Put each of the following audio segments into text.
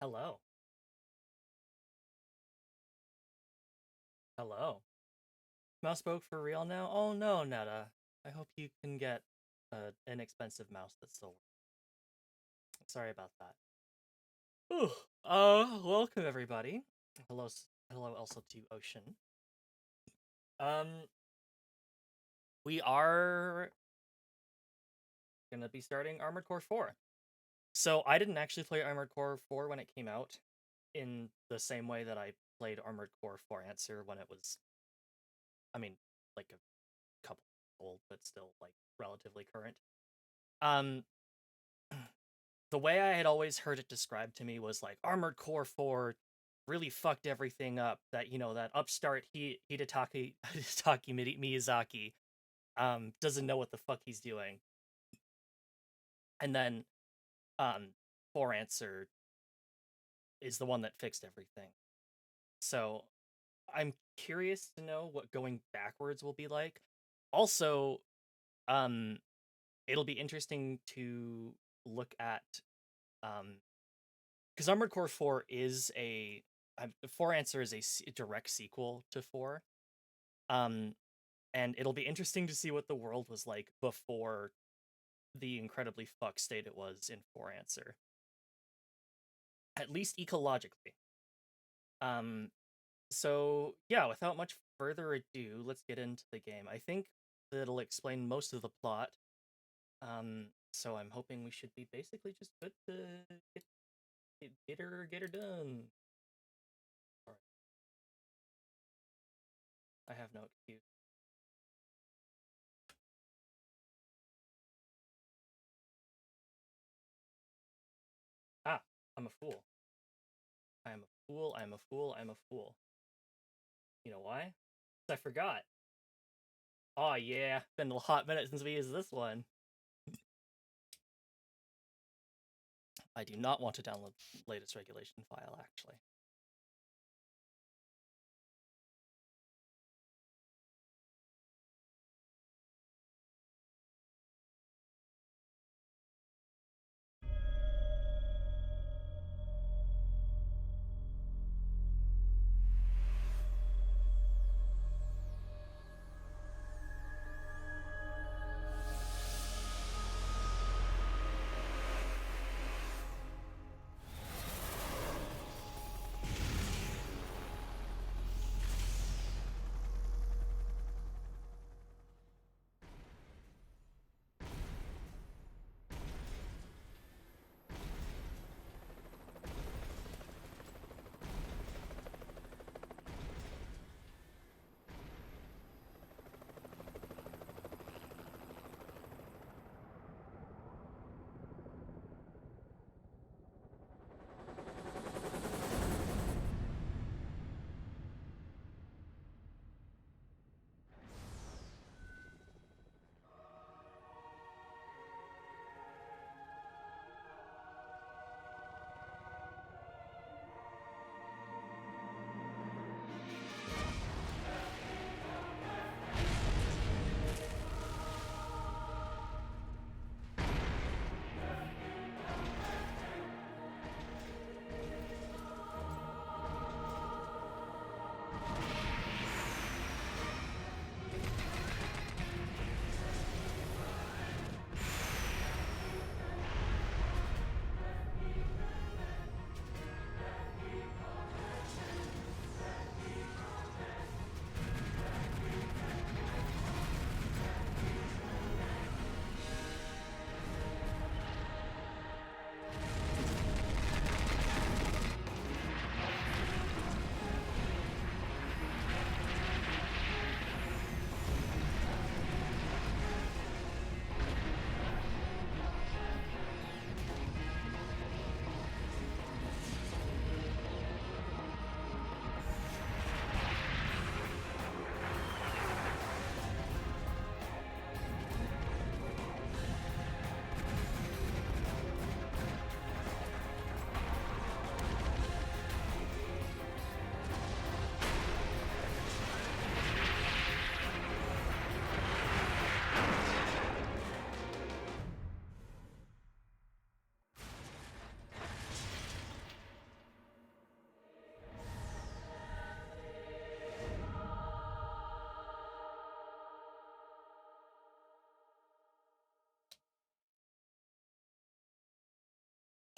Hello. Hello. Mouse spoke for real now? Oh no, Netta. I hope you can get an inexpensive mouse that still works. Sorry about that. Ooh. Welcome everybody. Hello, hello also to Ocean. Um, we are gonna be starting Armored Core 4. So I didn't actually play Armored Core 4 when it came out, in the same way that I played Armored Core 4 Answer when it was, I mean, like a couple old, but still like relatively current. Um, the way I had always heard it described to me was like Armored Core 4 really fucked everything up. That that upstart Hidetaka Miyazaki doesn't know what the fuck he's doing. And then For Answer is the one that fixed everything. So I'm curious to know what going backwards will be like. Also, um it'll be interesting to look at because Armored Core 4 is a 4 Answer is a direct sequel to 4. Um, and it'll be interesting to see what the world was like before the incredibly fucked state it was in 4 Answer. At least ecologically. Um, so yeah, without much further ado, let's get into the game. I think that it'll explain most of the plot. So I'm hoping we should be basically just good to get her done. All right. I have no excuse. Ah, I'm a fool. I am a fool. I'm a fool. I'm a fool. You know why? I forgot. Oh yeah, been a hot minute since we used this one. I do not want to download the latest regulation file, actually.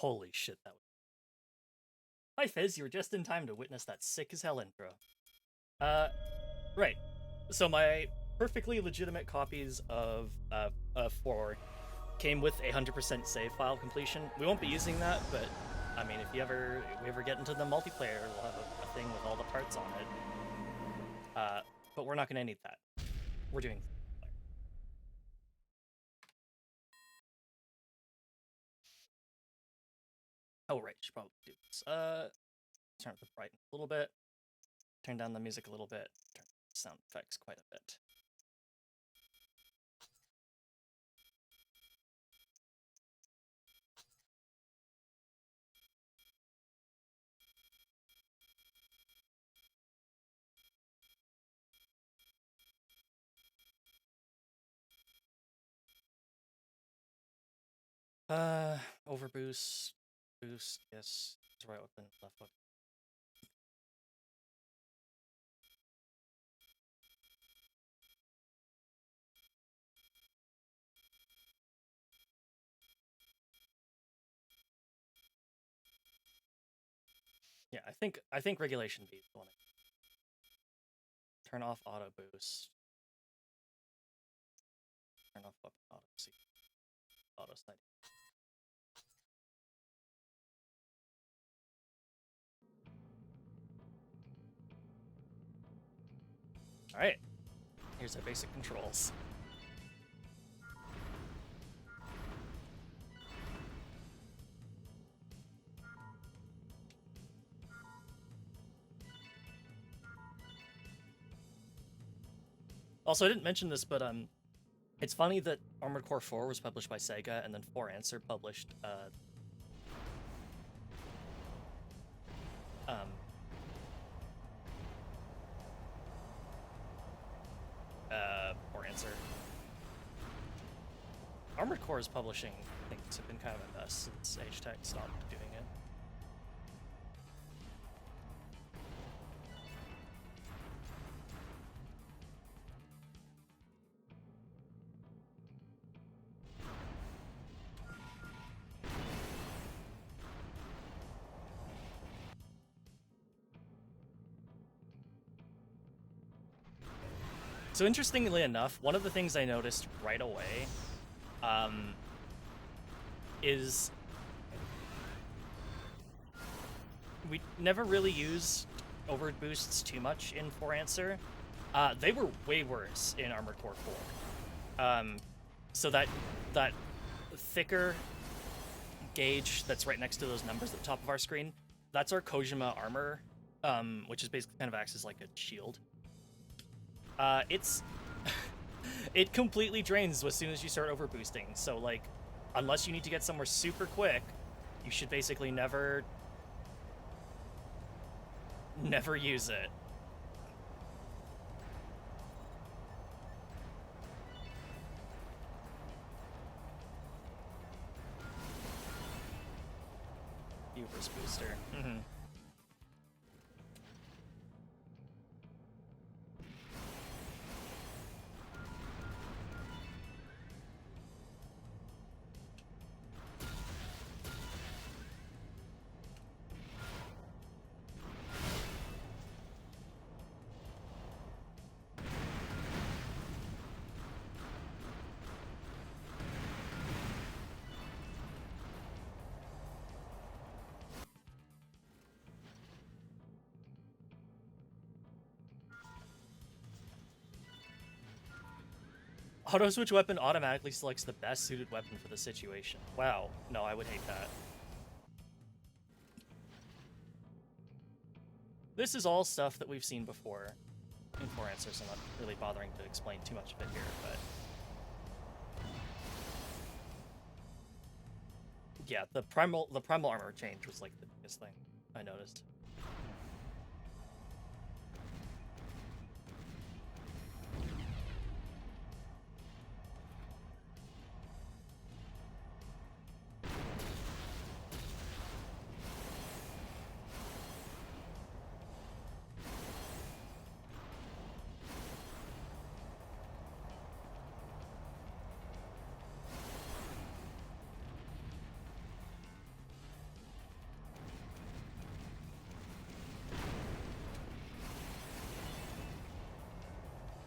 Holy shit, that was... Hi, Fizz, you were just in time to witness that sick-as-hell intro. Right. So my perfectly legitimate copies of 4 came with a 100% save file completion. We won't be using that, but, I mean, if we ever get into the multiplayer, we'll have a thing with all the parts on it. But we're not going to need that. We're doing... Oh, right, should probably do this. Turn up the brightness a little bit. Turn down the music a little bit. Turn up the sound effects quite a bit. Overboost, boost, yes. Right weapon, left weapon. Yeah, I think regulation B is the one. Turn off auto boost. Turn off weapon auto seek. Auto snipe. Alright. Here's our basic controls. Also, I didn't mention this, but it's funny that Armored Core 4 was published by Sega, and then 4 Answer published 4 Answer. Armored Core's publishing things have been kind of a mess since H-Tech stopped doing it. So interestingly enough, one of the things I noticed right away is we never really used overboosts boosts too much in 4 Answer. They were way worse in Armored Core 4. So that thicker gauge that's right next to those numbers at the top of our screen, that's our Kojima armor, which is basically kind of acts as like a shield. It completely drains as soon as you start overboosting. So like, unless you need to get somewhere super quick, you should basically never use it. Hubris booster. Mm-hmm. Auto switch weapon automatically selects the best suited weapon for the situation. Wow. No, I would hate that. This is all stuff that we've seen before in 4 Answers. I'm not really bothering to explain too much of it here, but... yeah, the primal armor change was like the biggest thing I noticed.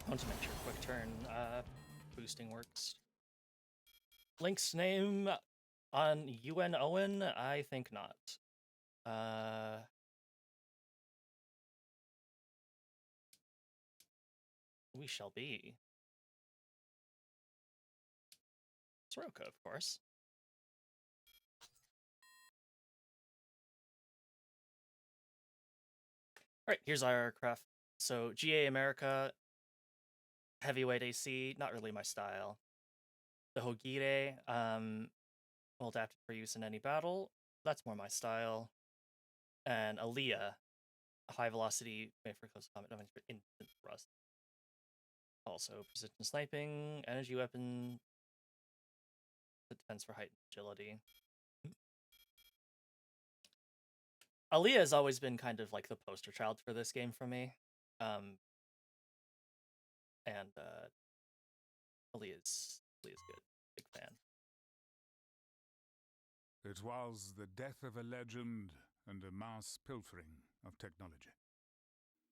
want to make sure quick turn boosting works. Link's name on UN Owen? I think not. We shall be. Soroka, of course. Alright, here's our aircraft. So, GA America, heavyweight AC, not really my style. The Hogire, well adapted for use in any battle, that's more my style. And Aliyah, high velocity, made for close combat damage for instant thrust. Also, precision sniping, energy weapon, defense for height and agility. Aliyah has always been kind of like the poster child for this game for me. And Aliyah's good. Big fan. It was the death of a legend and a mass pilfering of technology.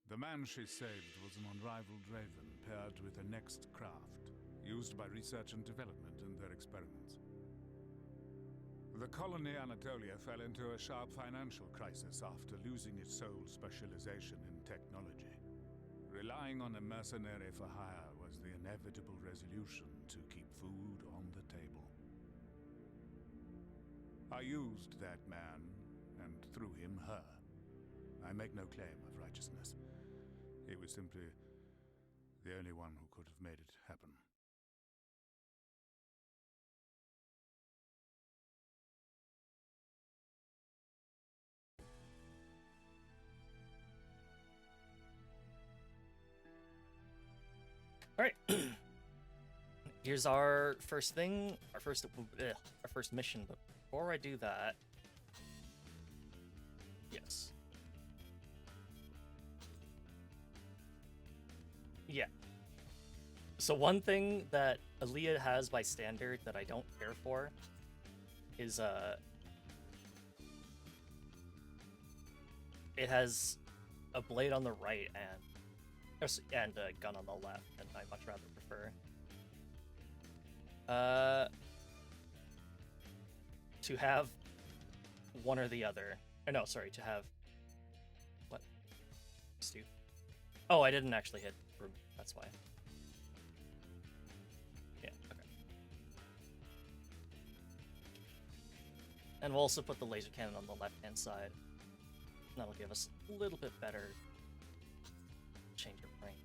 The man she saved was an unrivaled raven paired with a next craft, used by research and development in their experiments. The colony Anatolia fell into a sharp financial crisis after losing its sole specialization in technology. Relying on a mercenary for hire was the inevitable resolution to keep food on the table. I used that man, and through him, her. I make no claim of righteousness. He was simply the only one who could have made it happen. All right. Here's our first thing, our first mission. But before I do that, yes, yeah. So one thing that Aliyah has by standard that I don't care for is it has a blade on the right and a gun on the left, and I much rather prefer to have one or the other. Or no, sorry, to have what? Stu? Oh, I didn't actually hit room. That's why. Yeah. Okay. And we'll also put the laser cannon on the left-hand side. That'll give us a little bit better change of range.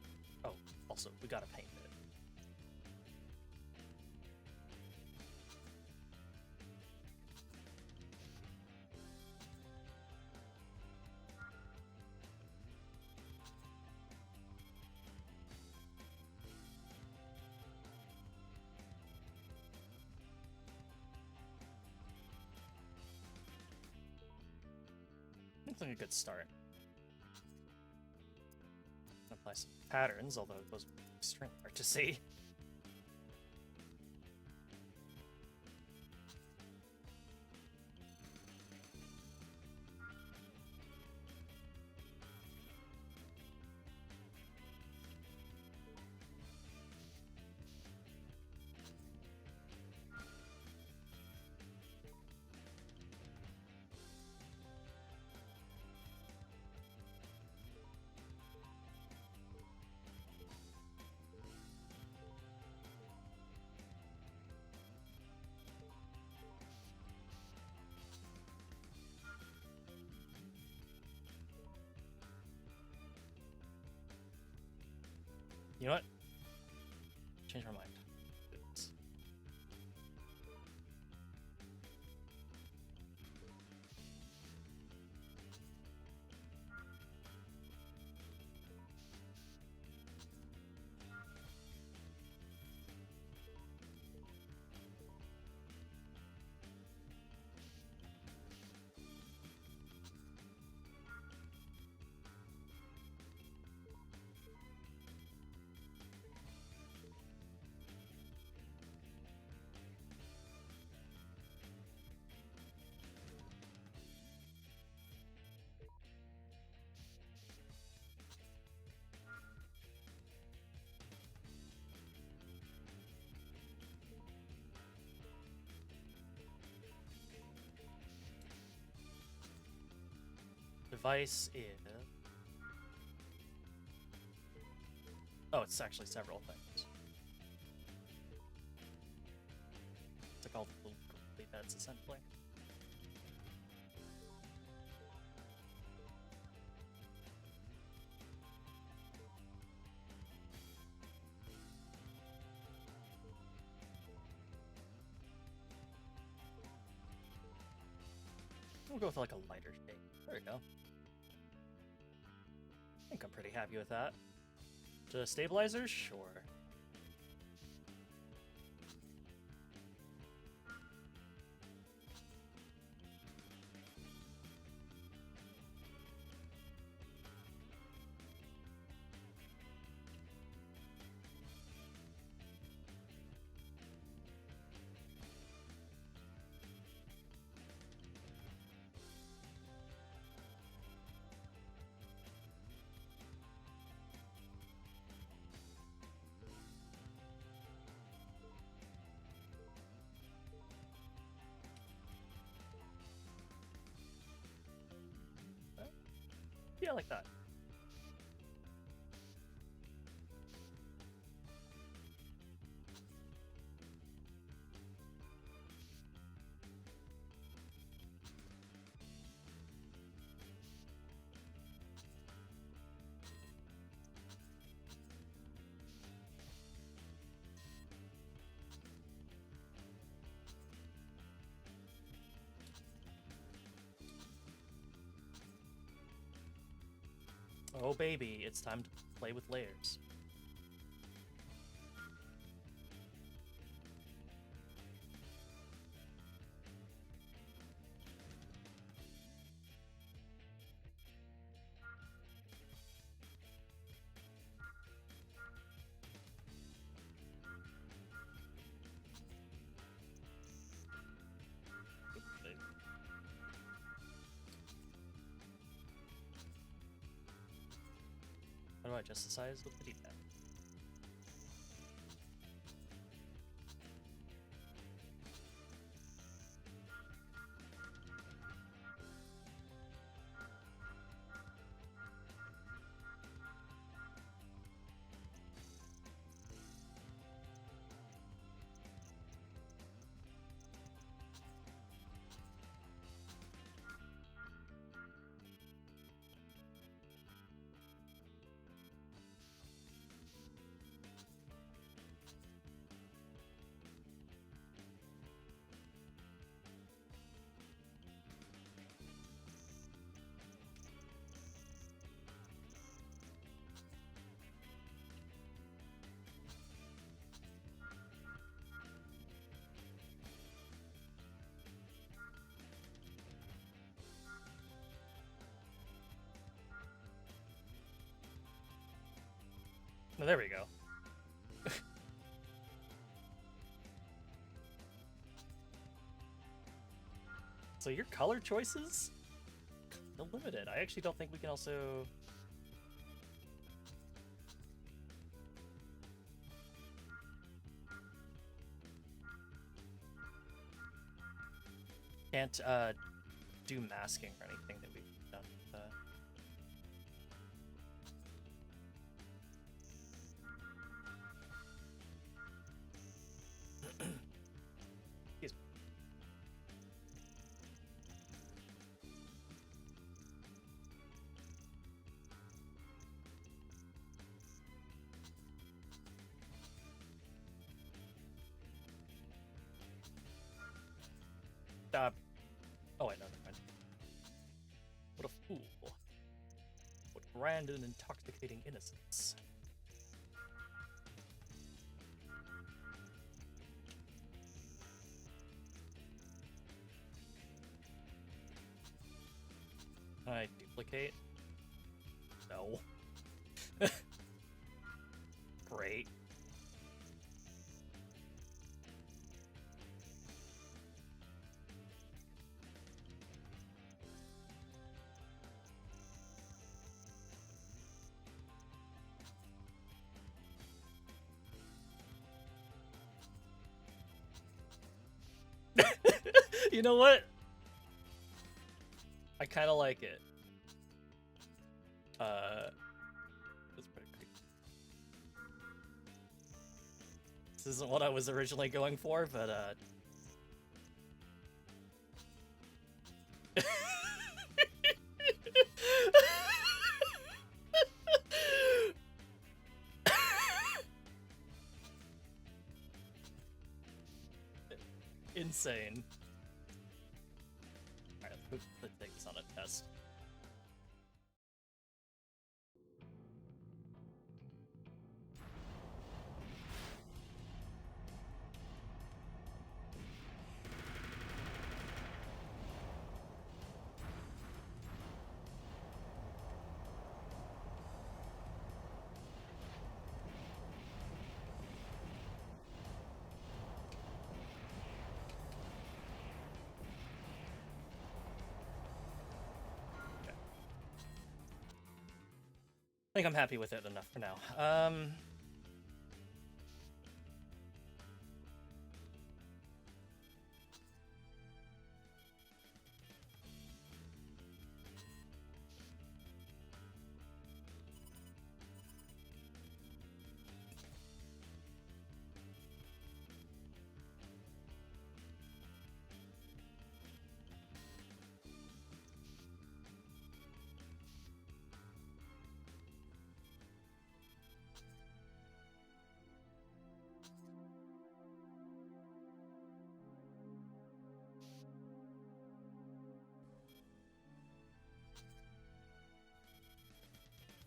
Oh, also, we gotta paint it. Looks like a good start. Apply some patterns, although those are extremely hard to see. You know what? Change my mind. Oops. device is... Oh, it's actually several things. It's like all the little beds, essentially. We'll go with like a lighter shade. There we go. I think I'm pretty happy with that. The stabilizers? Sure. Yeah, I like that. Oh baby, it's time to play with layers. How do I adjust the size with the D-pad? Oh, there we go. So your color choices? They're limited. I actually don't think we can also... Can't do masking or anything that we've done with that. Excuse me. Oh wait, no, never mind. What a fool. What grand and intoxicating innocence. Can I duplicate? No. Great. You know what? I kind of like it. This isn't what I was originally going for, but insane. Alright, let's take this on a test. I think I'm happy with it enough for now.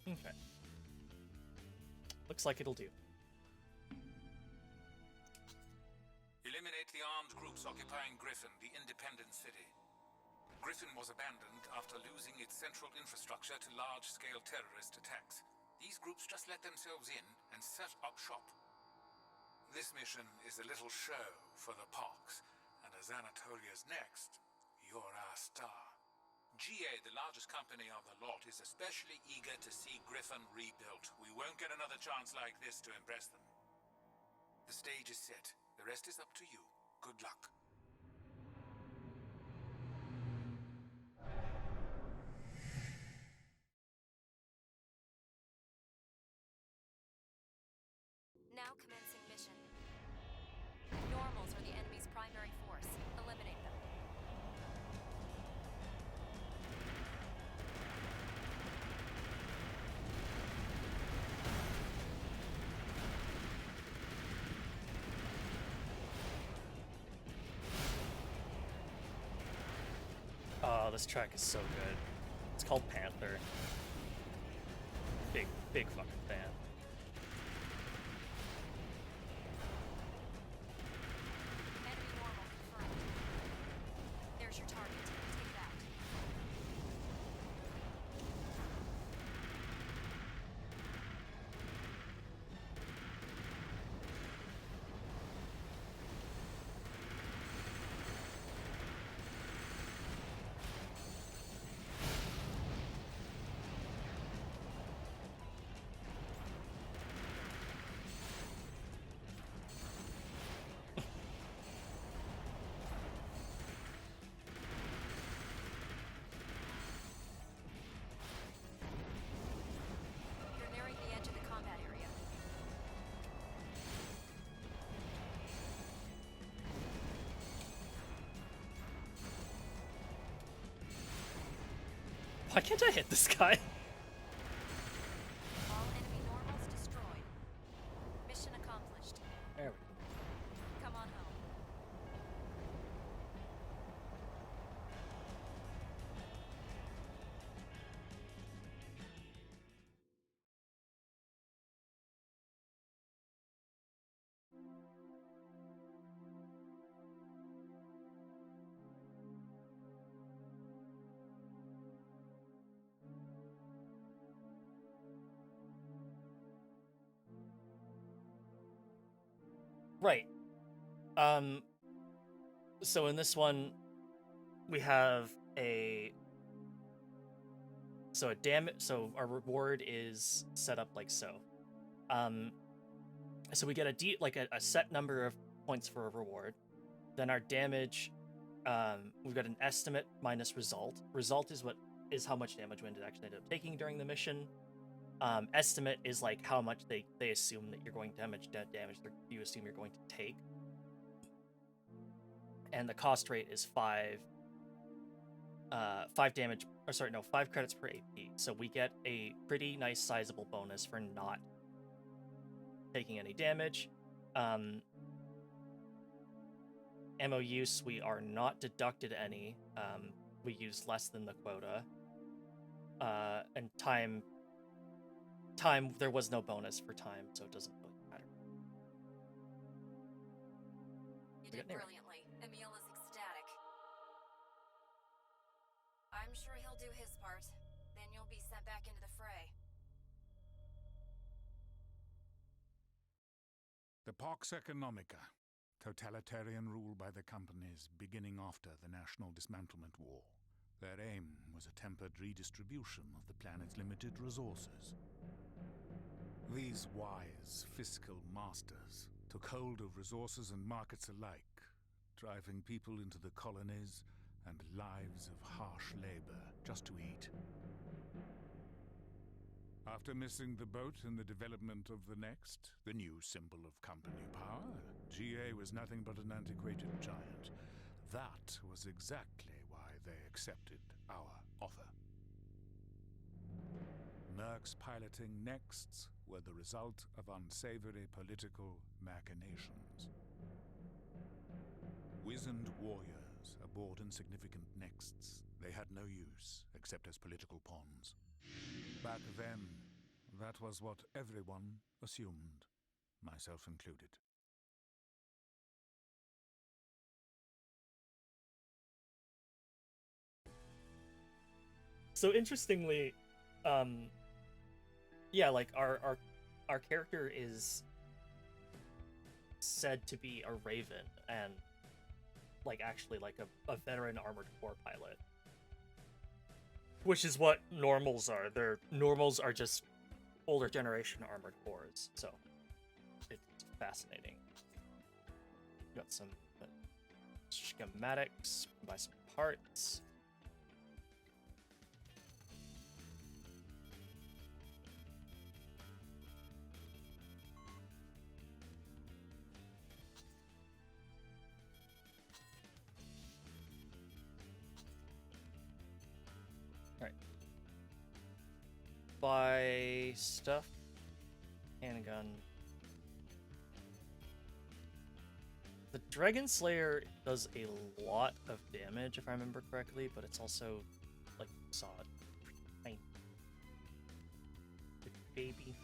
Okay. Looks like it'll do. Eliminate the armed groups occupying Griffin, the independent city. Griffin was abandoned after losing its central infrastructure to large-scale terrorist attacks. These groups just let themselves in and set up shop. This mission is a little show for the Parks, and as Anatolia's next, you're our star. GA, the largest company on the lot, is especially eager to see Griffin rebuilt. We won't get another chance like this to impress them. The stage is set. The rest is up to you. Good luck. Now commencing mission. Normals are the enemy's primary force. Eliminate them. Oh, this track is so good. It's called Panther. Big fucking fan. Enemy normal confirmed. There's your target. Take it out. You're nearing the edge of the combat area. Why can't I hit this guy? All enemy normals destroyed. Mission accomplished. There we go. Come on home. Right. So in this one, we have so our reward is set up like so. So we get a set number of points for a reward. Then our damage, we've got an estimate minus result. Result is how much damage we actually ended up taking during the mission. Estimate is like how much they assume that you're going to damage you assume you're going to take. And the cost rate is 5 damage, or sorry, no, 5 credits per AP. So we get a pretty nice sizable bonus for not taking any damage. Ammo use, we are not deducted any. We use less than the quota. And time, there was no bonus for time, so it doesn't really matter. You did brilliantly. Emil is ecstatic. I'm sure he'll do his part. Then you'll be sent back into the fray. The Pax Economica, totalitarian rule by the companies beginning after the National Dismantlement War. Their aim was a tempered redistribution of the planet's limited resources. These wise fiscal masters took hold of resources and markets alike, driving people into the colonies and lives of harsh labor just to eat. After missing the boat in the development of the next, the new symbol of company power, GA was nothing but an antiquated giant. That was exactly why they accepted our offer. Mercs piloting Nexts were the result of unsavory political machinations. Wizened warriors aboard insignificant Nexts, they had no use except as political pawns. Back then, that was what everyone assumed, myself included. So interestingly, yeah, like our character is said to be a Raven, and like actually like a veteran armored core pilot, which is what normals are. Their normals are just older generation armored cores, so it's fascinating. Got some schematics, buy some parts. Buy stuff. Handgun. The Dragon Slayer does a lot of damage, if I remember correctly, but it's also, like, solid. Tiny. Good baby.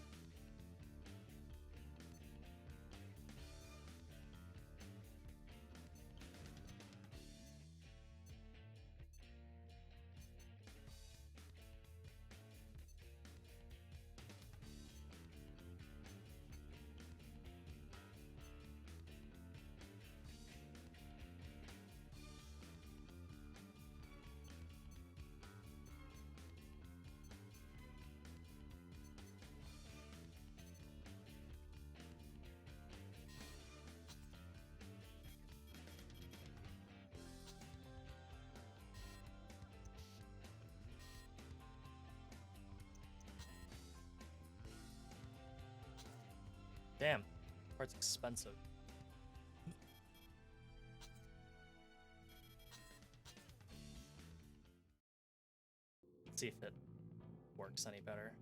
Damn, part's expensive. Let's see if it works any better.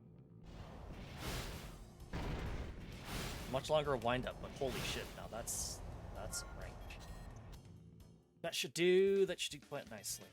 Much longer wind up, but holy shit, now that's some range. That should do quite nicely.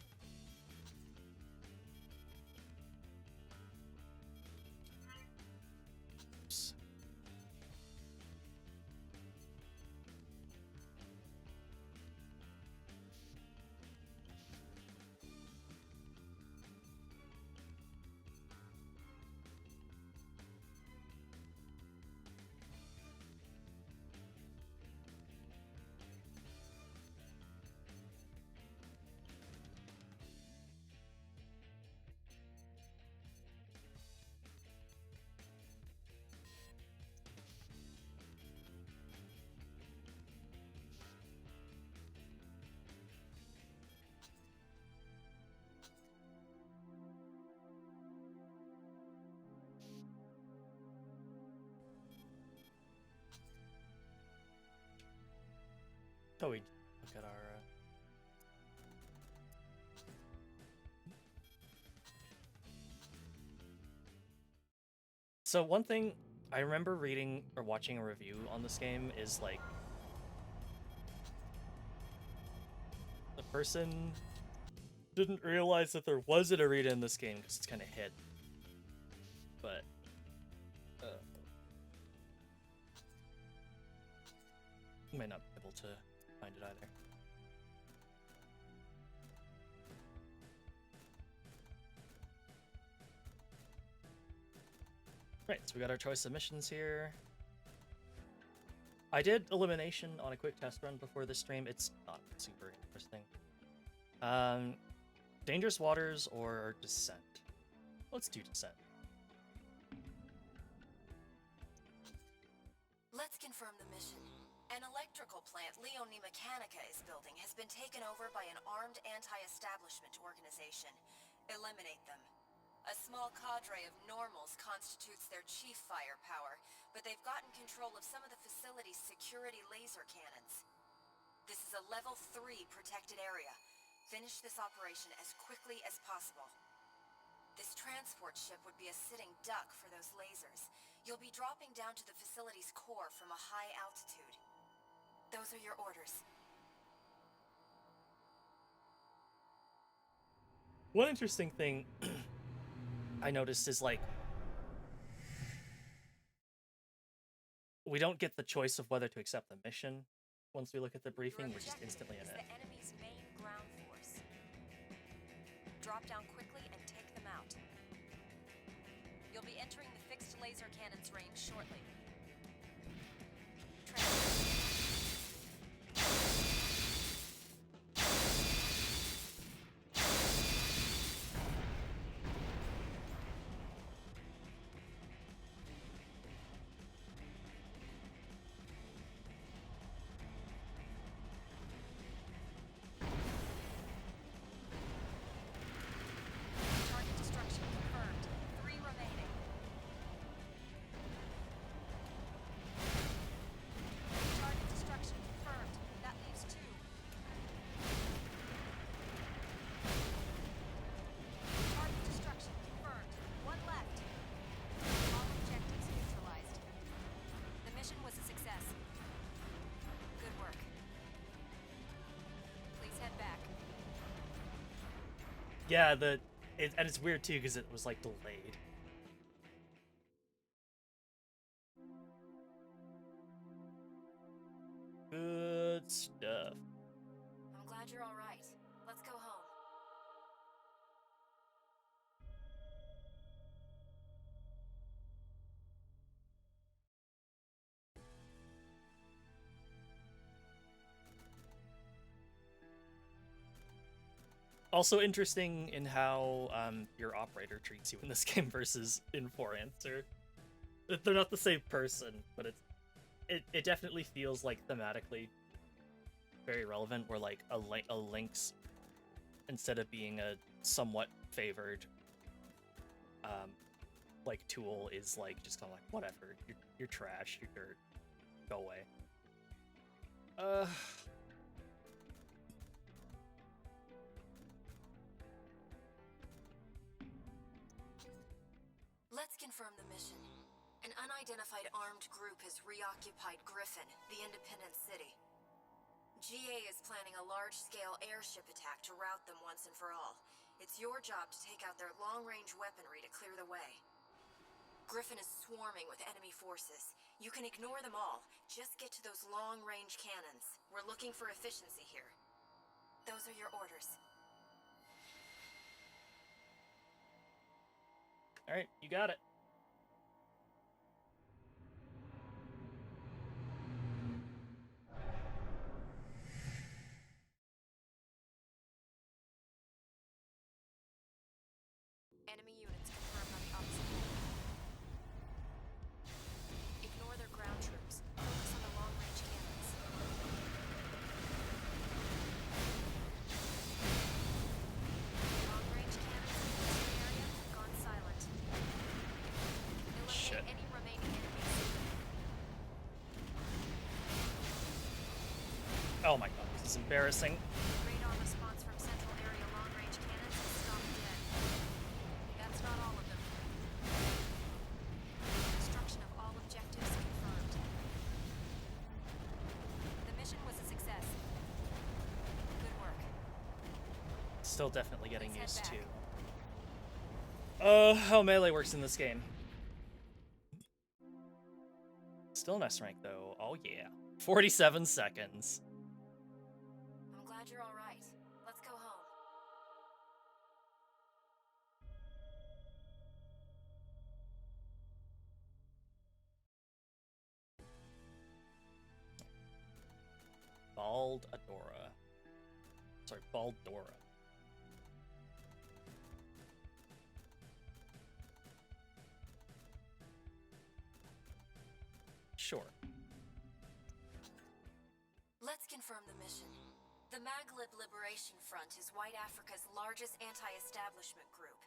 Oh, we look at our. So one thing I remember reading or watching a review on this game is like the person didn't realize that there was an arena in this game because it's kind of hidden. But might not be able to find it either. Right, so we got our choice of missions here. I did elimination on a quick test run before this stream. It's not super interesting. Dangerous waters or descent? Let's do descent. Let's confirm the mission. An electrical plant Leone Mechanica is building has been taken over by an armed anti-establishment organization. Eliminate them. A small cadre of normals constitutes their chief firepower, but they've gotten control of some of the facility's security laser cannons. This is a level 3 protected area. Finish this operation as quickly as possible. This transport ship would be a sitting duck for those lasers. You'll be dropping down to the facility's core from a high altitude. Those are your orders. One interesting thing I noticed is like we don't get the choice of whether to accept the mission once we look at the briefing. We're just instantly in it. The enemy's main ground force. Drop down quickly and take them out. You'll be entering the fixed laser cannon's range shortly. Target destruction confirmed. 3 remaining. Target destruction confirmed. That leaves 2. Target destruction confirmed. 1 left. All objectives neutralized. The mission was a success. Good work. Please head back. Yeah, and it's weird too because it was like delayed. Good stuff. I'm glad you're all right. Let's go home. Also interesting in how your operator treats you in this game versus in For Answer. They're not the same person, but it definitely feels like thematically very relevant. Where like a Lynx, instead of being a somewhat favored like tool, is like just kind of like whatever. You're trash. You're dirt. Go away. Let's confirm the mission. An unidentified armed group has reoccupied Griffin, the independent city. GA is planning a large-scale airship attack to rout them once and for all. It's your job to take out their long-range weaponry to clear the way. Griffin is swarming with enemy forces. You can ignore them all. Just get to those long-range cannons. We're looking for efficiency here. Those are your orders. Alright, you got it. Enemy units confirmed on the opposite wall. Ignore their ground troops. Focus on the long-range cannons. Long-range cannons in the area have gone silent. Oh my god, this is embarrassing. Radar response from Central Area long-range cannons has stopped dead. That's not all of them. Destruction of all objectives confirmed. The mission was a success. Good work. Still definitely getting Please head used back. to how melee works in this game. Still an S rank though. Oh yeah. 47 seconds. I'm glad you're all right. Let's go home. Bald Adora. Sorry, Bald Dora. Sure. Let's confirm the mission. The Maghlib Liberation Front is White Africa's largest anti-establishment group.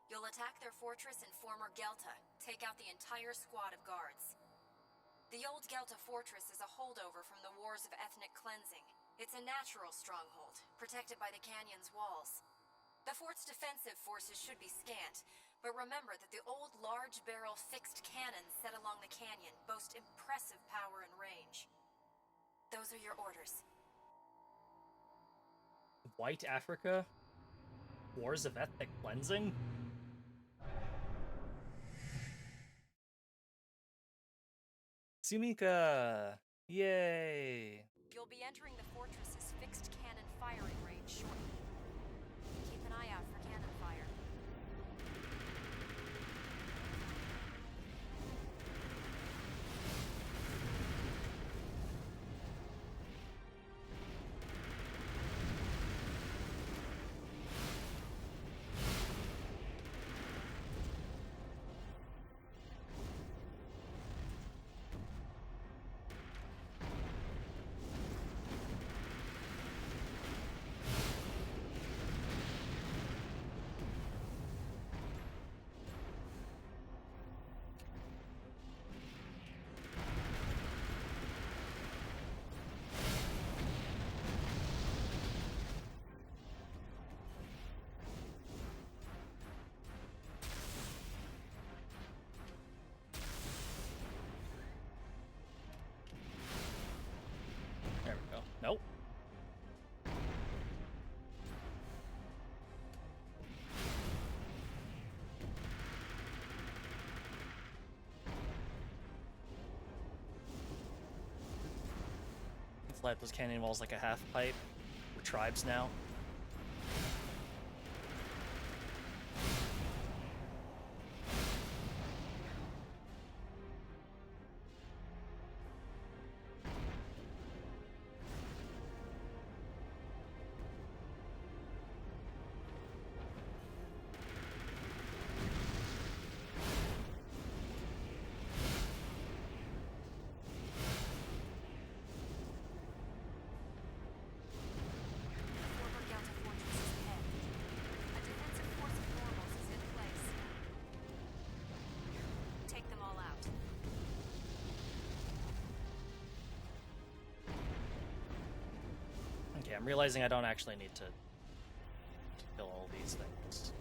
You'll attack their fortress in former Gelta, take out the entire squad of guards. The old Gelta fortress is a holdover from the wars of ethnic cleansing. It's a natural stronghold, protected by the canyon's walls. The fort's defensive forces should be scant, but remember that the old large-barrel fixed cannons set along the canyon boast impressive power and range. Those are your orders. White Africa? Wars of ethnic cleansing? Sumika! Yay! You'll be entering the fortress's fixed cannon firing range shortly. Keep an eye out for cannon fire. There we go. Nope. Fly up those canyon walls like a half pipe. We're tribes now. Former Gelta fortress is ahead. A defensive force of normals is in place. Take them all out. Okay, I'm realizing I don't actually need to kill all these things.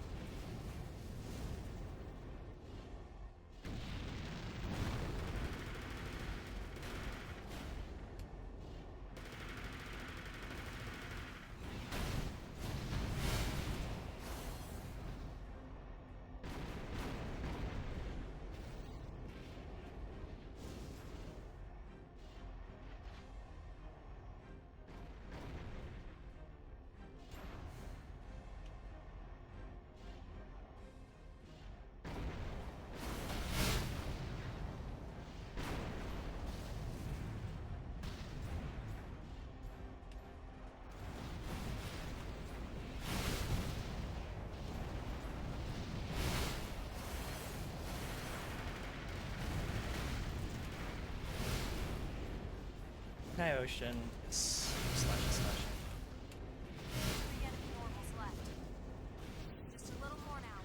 Hi, Ocean. Yes. Slash. 3 enemy normals left. Just a little more now.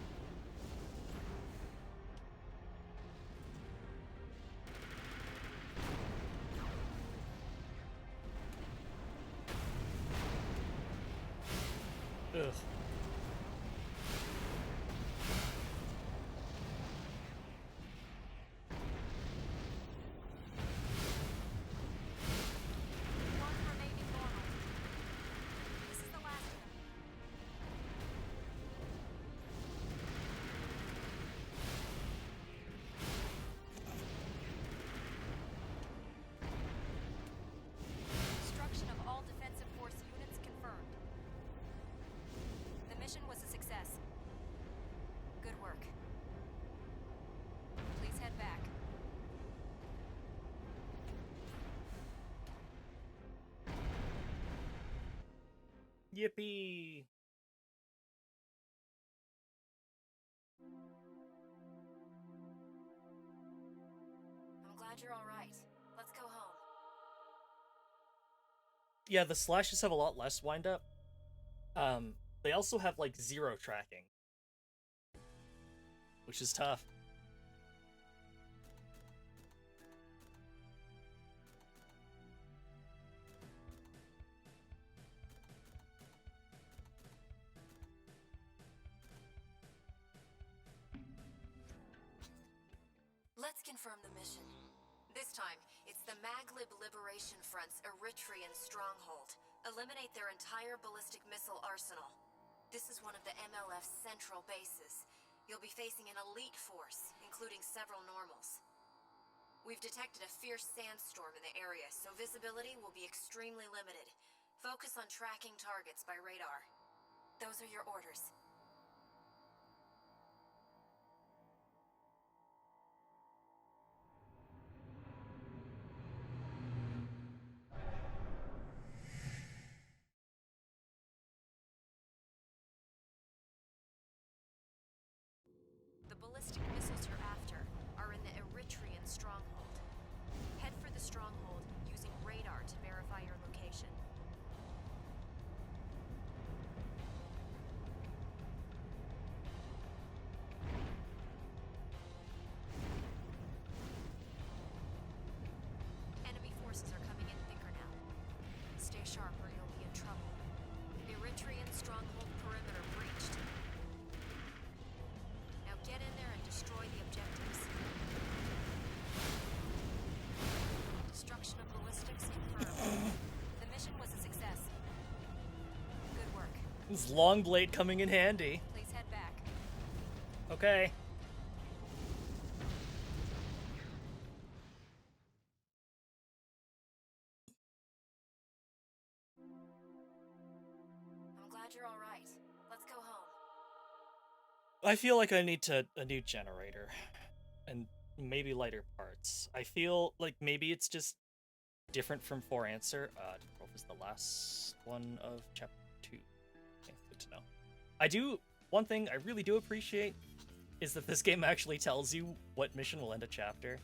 Yippee! I'm glad you're all right. Let's go home. Yeah, the slashes have a lot less wind up. They also have like 0 tracking, which is tough. Let's confirm the mission. This time, it's the Maglib Liberation Front's Eritrean stronghold. Eliminate their entire ballistic missile arsenal. This is one of the MLF's central bases. You'll be facing an elite force, including several normals. We've detected a fierce sandstorm in the area, so visibility will be extremely limited. Focus on tracking targets by radar. Those are your orders. The ballistic missiles you're after are in the Eritrean stronghold. Head for the stronghold using radar to verify your location. Enemy forces are coming in thicker now. Stay sharp or you'll be in trouble. Eritrean stronghold perimeter breached. Now get in there and destroy the objectives. Destruction of ballistics confirmed. The mission was a success. Good work. This long blade coming in handy. Please head back. Okay. I'm glad you're all right. Let's go home. I feel like I need a new generator. And maybe lighter parts. I feel like maybe it's just different from 4 Answer. 12 is the last one of chapter 2. Okay, good to know. One thing I really do appreciate is that this game actually tells you what mission will end a chapter.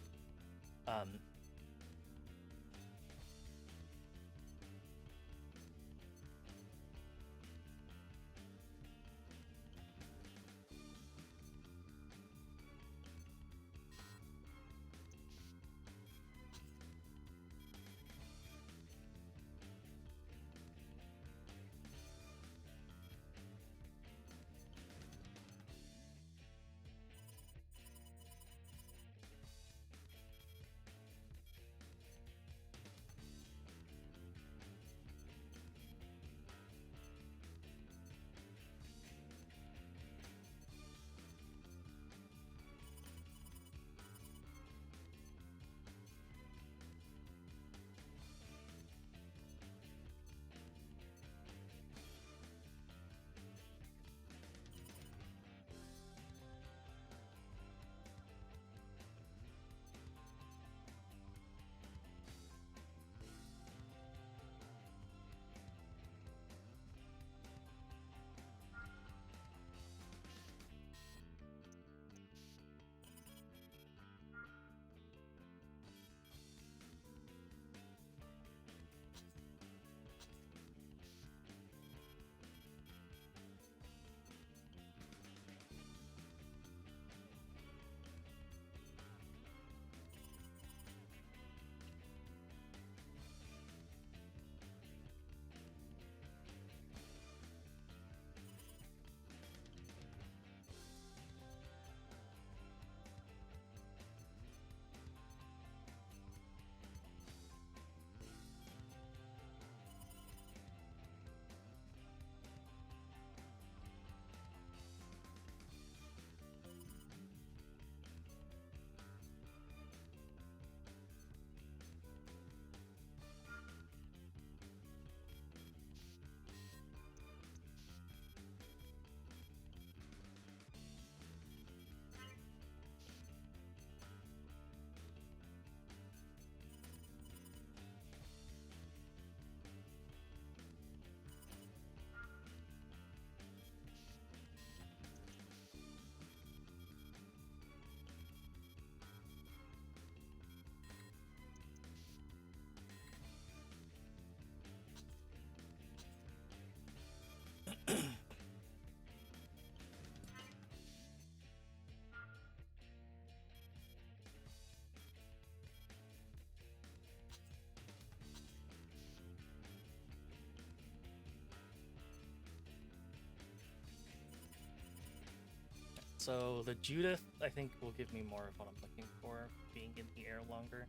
So the Judith, I think, will give me more of what I'm looking for, being in the air longer.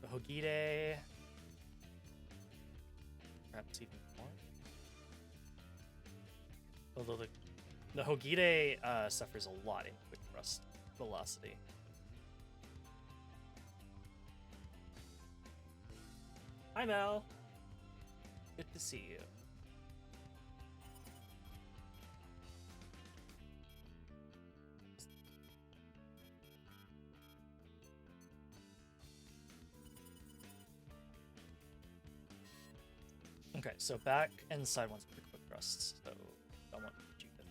The Hogide, perhaps even more. Although the Hogide suffers a lot in quick thrust velocity. Hi Mel, good to see you. Okay, so back and side ones for quick thrusts, so I want Judith.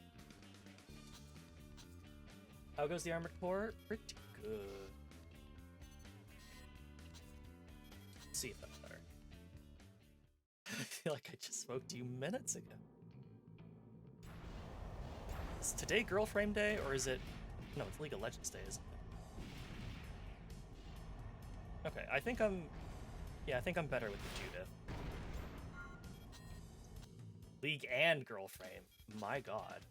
How goes the armored core? Pretty good. Let's see if that's better. I feel like I just spoke to you minutes ago. Is today Girl Frame Day, or is it... No, it's League of Legends Day, isn't it? Okay, I think I'm... Yeah, I think I'm better with the Judith. League and Girl Frame. My god.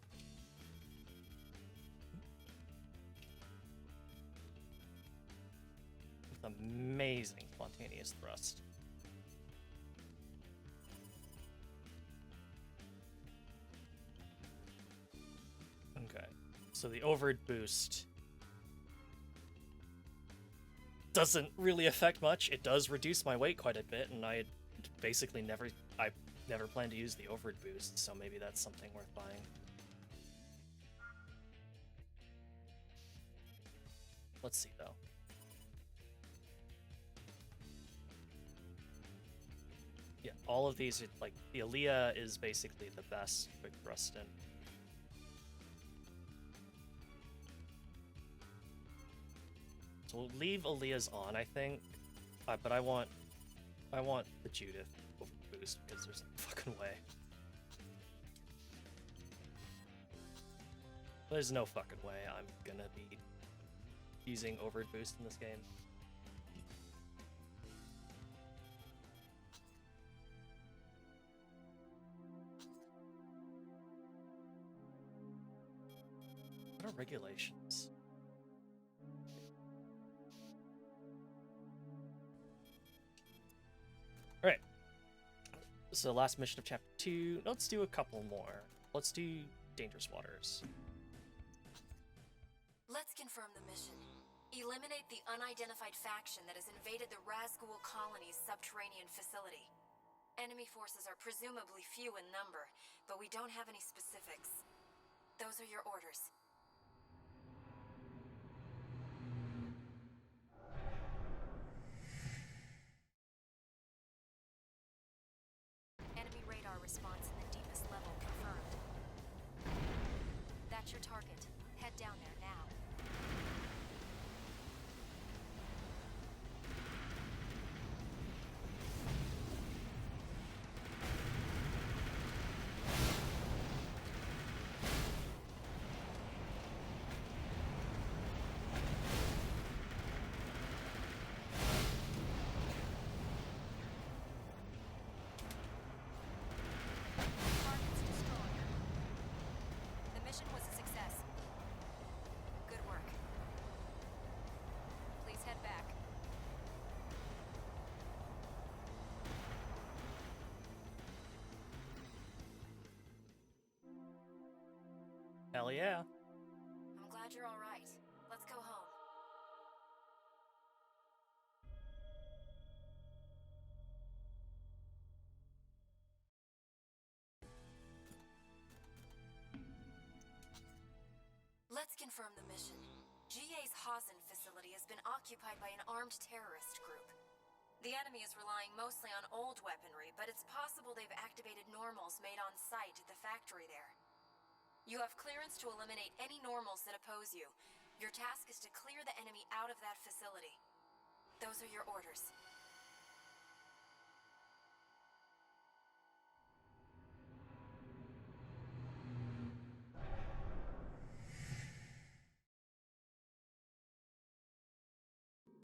With amazing spontaneous thrust. Okay, so the overed boost doesn't really affect much. It does reduce my weight quite a bit, and I basically never plan to use the overed boost, so maybe that's something worth buying. Let's see though. Yeah, all of these are like the Aaliyah is basically the best quick thrust in. So we'll leave Aaliyah's on, I think, but I want the Judith over boost because there's no fucking way. There's no fucking way I'm gonna be using overed boost in this game. What are regulations? Alright. So last mission of chapter 2. Let's do a couple more. Let's do Dangerous Waters. Let's confirm the mission. Eliminate the unidentified faction that has invaded the Razgul colony's subterranean facility. Enemy forces are presumably few in number, but we don't have any specifics. Those are your orders. Enemy radar response in the deepest level confirmed. That's your target. Head down there now. Targets destroyed. The mission was a success. Good work. Please head back. Hell yeah. I'm glad you're all right. Let's go home. Let's confirm the mission. GA's Hazen facility has been occupied by an armed terrorist group. The enemy is relying mostly on old weaponry, but it's possible they've activated normals made on site at the factory there. You have clearance to eliminate any normals that oppose you. Your task is to clear the enemy out of that facility. Those are your orders.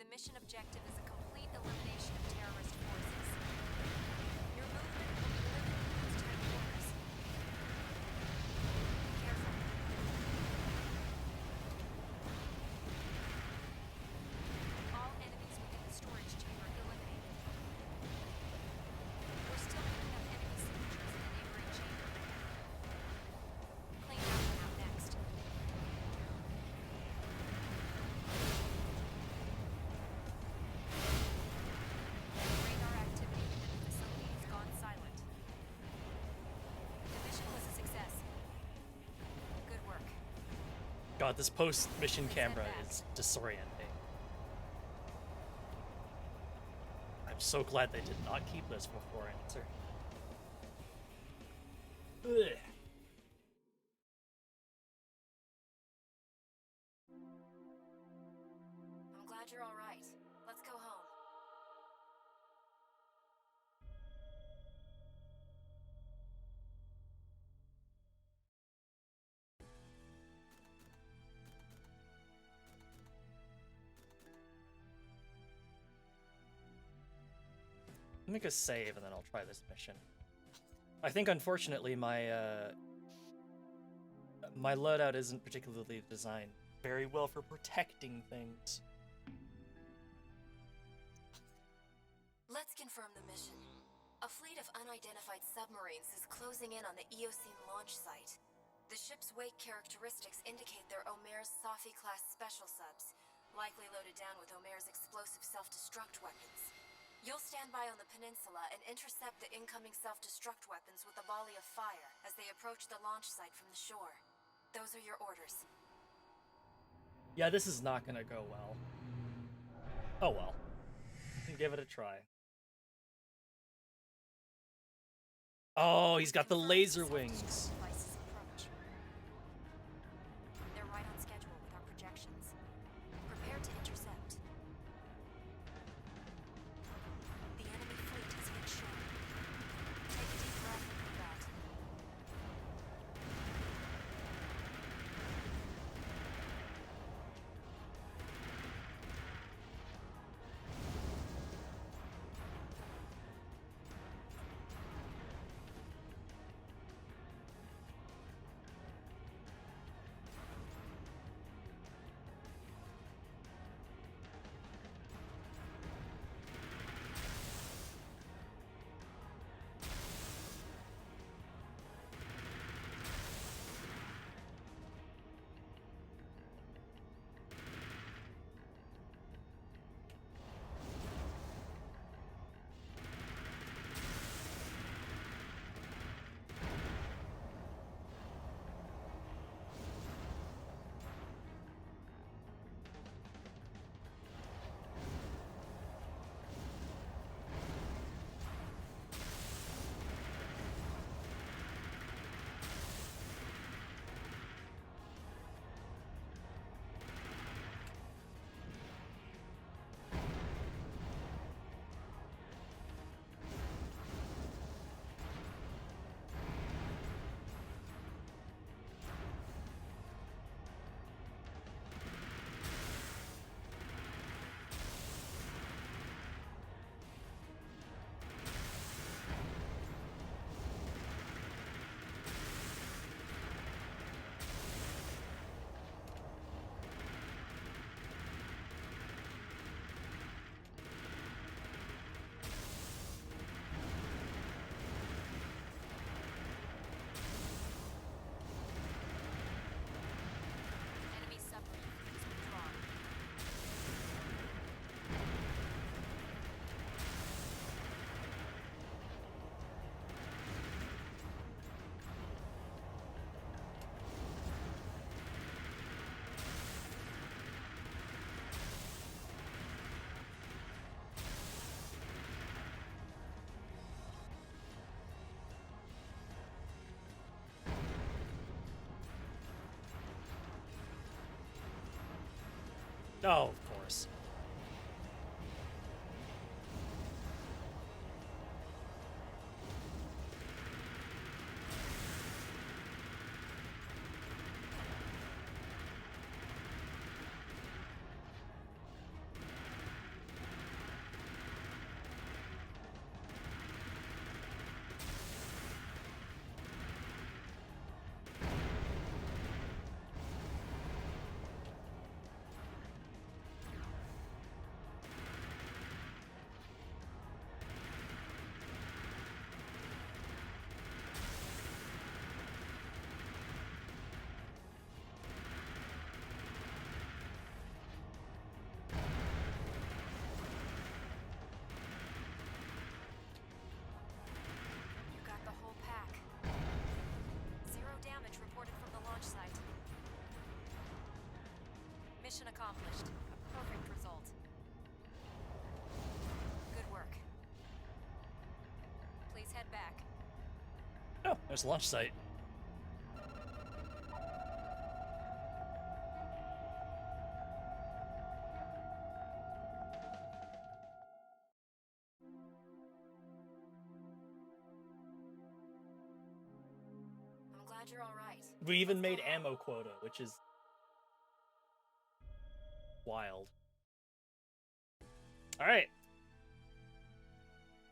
The mission objective is a complete elimination of terrorist forces. Your movement will be limited to those tight quarters. Careful. God, this post-mission camera is disorienting. I'm so glad they did not keep this before answer. Ugh. I'm glad you're all right. Let's go home. Make a save and then I'll try this mission. I think unfortunately my my loadout isn't particularly designed very well for protecting things. Let's confirm the mission. A fleet of unidentified submarines is closing in on the Eocene launch site. The ship's wake characteristics indicate they're Omer's Safi-class special subs, likely loaded down with Omer's explosive self-destruct weapons. You'll stand by on the peninsula and intercept the incoming self-destruct weapons with a volley of fire as they approach the launch site from the shore. Those are your orders. Yeah, this is not gonna go well. Oh well. Give it a try. Oh, he's got the laser wings. Devices approach. They're right on schedule with our projections. Prepare to intercept. The enemy fleet has hit shore. Take a deep breath and move out. Enemy submarine is withdrawn. Oh, of course. accomplished. A perfect result. Good work. Please head back. Oh, there's a launch site. I'm glad you're all right. We even Let's made go home. ammo quota, which is wild. Alright.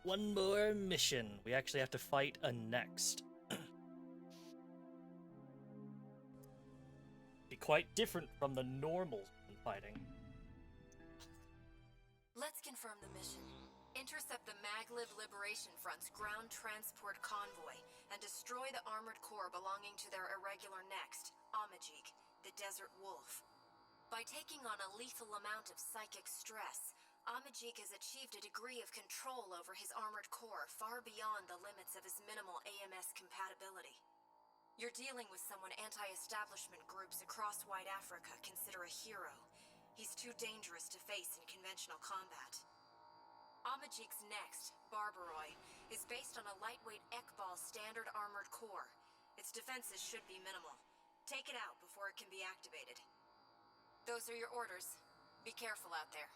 One more mission. We actually have to fight a next. Be quite different from the normal fighting. Let's confirm the mission. Intercept the Maglib Liberation Front's ground transport convoy and destroy the armored core belonging to their irregular next, Amajik, the Desert Wolf. By taking on a lethal amount of psychic stress, Amajik has achieved a degree of control over his armored core far beyond the limits of his minimal AMS compatibility. You're dealing with someone anti-establishment groups across White Africa consider a hero. He's too dangerous to face in conventional combat. Amajik's next, Barbaroi, is based on a lightweight Ekbal standard armored core. Its defenses should be minimal. Take it out before it can be activated. Those are your orders. Be careful out there.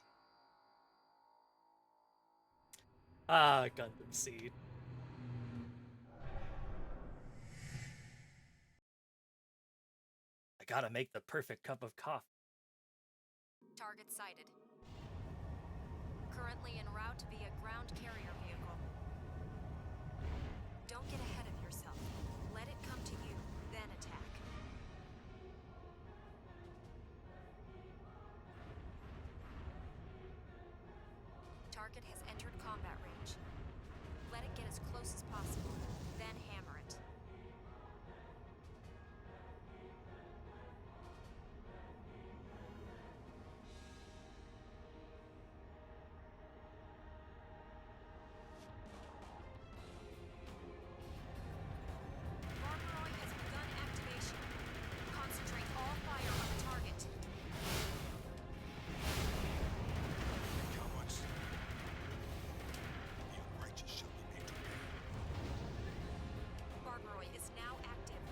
Ah, Gundam Seed. I gotta make the perfect cup of coffee. Target sighted. Currently en route via ground carrier vehicle. Don't get ahead of yourself. Let it come to you, then attack. Target has entered combat range. Let it get as close as possible, then hammer it. Barbaroi has begun activation. Concentrate all fire on the target. Cowards. The unrighteous shall be made to pay. Barbaroi is now active.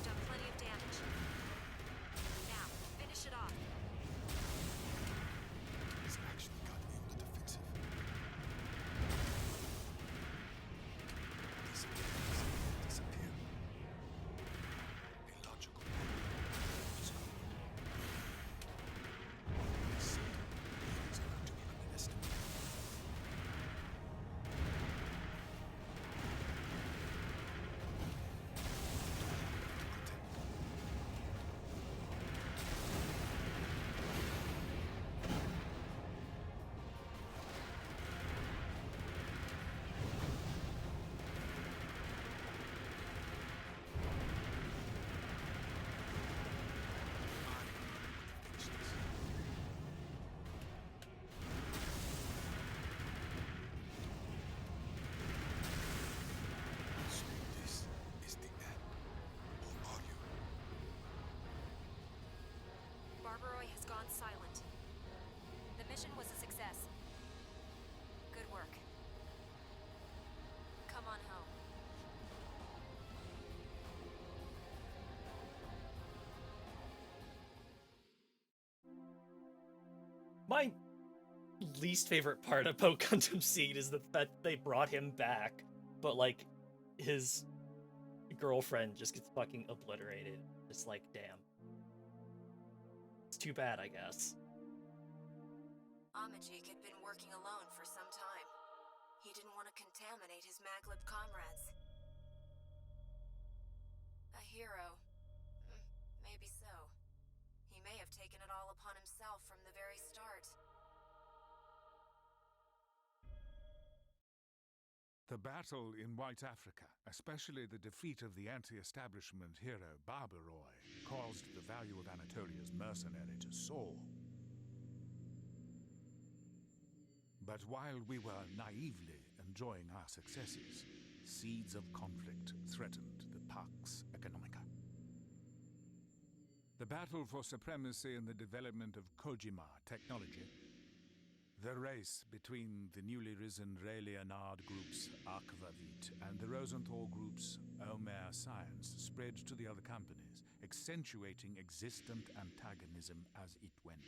Done plenty of damage. Now, finish it off. He's actually got me on the defensive. Disappear. Illogical. Is good. Sick. Humans are not to be underestimated. So this is the end. Or are you? Barbaroi has gone silent. The mission was a success. Good work. Come on home. My least favorite part about Gundam Seed is the fact they brought him back, but like his girlfriend just gets fucking obliterated. It's like, damn. It's too bad, I guess. Amajik had been working alone for some time. He didn't want to contaminate his Maglib comrades. A hero. Maybe so. He may have taken it all upon himself from the very start. The battle in White Africa, especially the defeat of the anti-establishment hero Barbaroi, caused the value of Anatolia's Mercenary to soar. But while we were naively enjoying our successes, seeds of conflict threatened the Pax Economica. The battle for supremacy in the development of Kojima technology. The race between the newly risen Ray-Leonard group's Akvavit and the Rosenthal group's Omer Science spread to the other companies, accentuating existent antagonism as it went.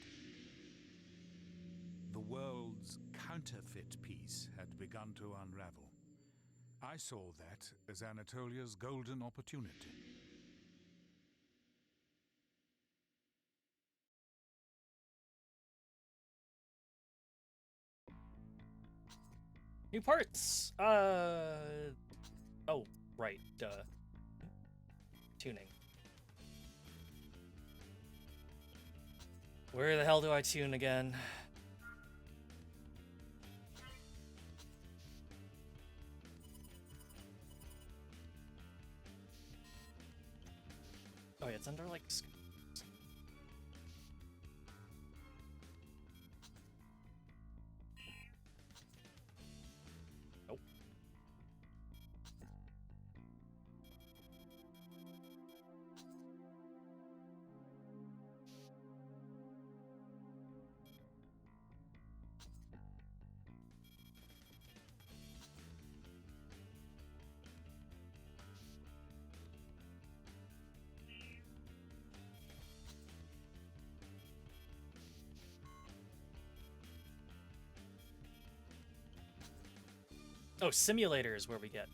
The world's counterfeit piece had begun to unravel. I saw that as Anatolia's golden opportunity. New parts! Oh, right, duh. Tuning. Where the hell do I tune again? Oh yeah, it's under like... Nope. Oh, simulator is where we get,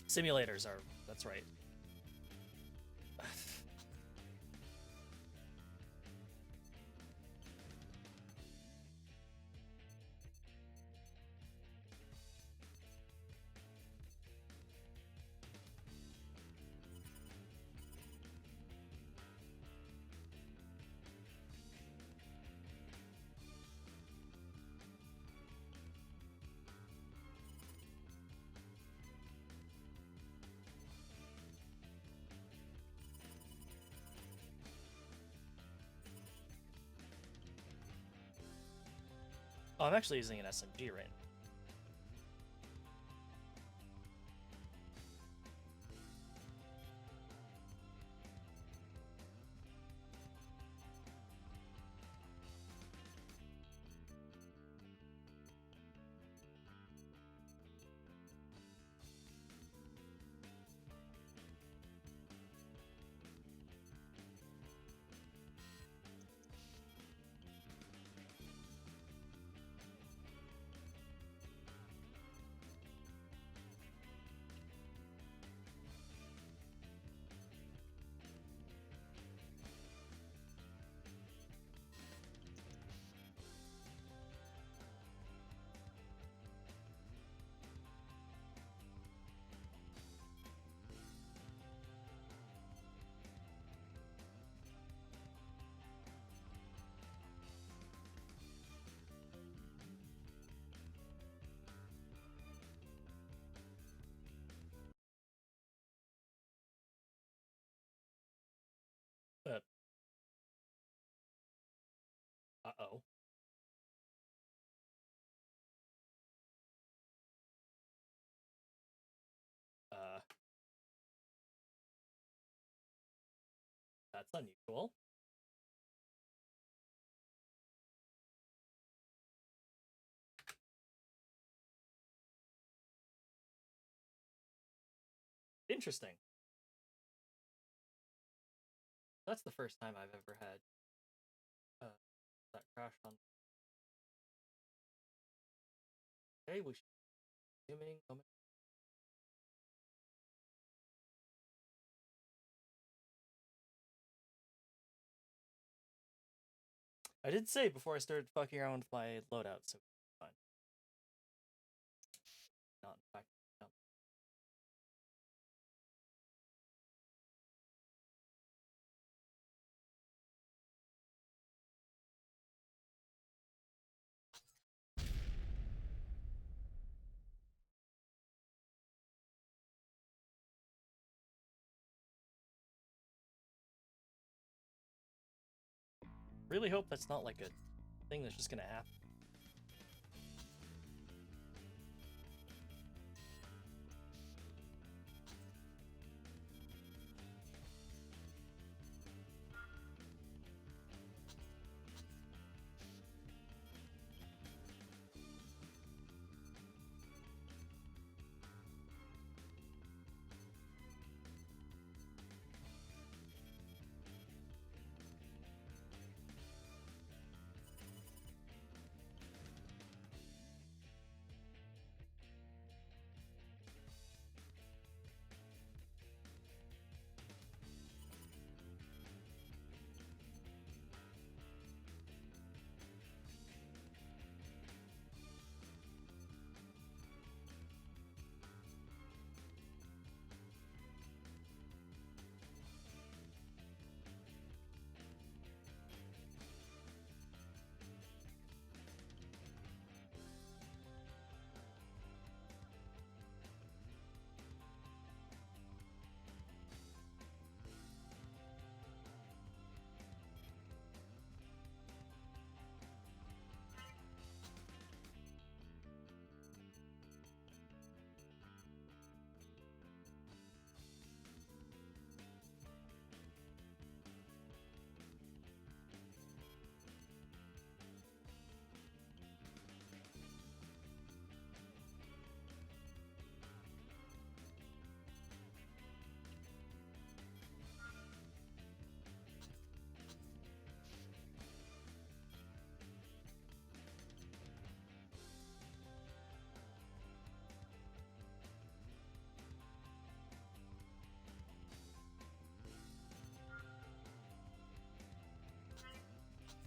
simulators are, that's right. Oh, I'm actually using an SMG right now. Uh-oh. That's unusual. Interesting. That's the first time I've ever had that crash on. Okay, we should zooming. I did say before I started fucking around with my loadout, so fine. Not in fact. No. Really hope that's not like a thing that's just gonna happen.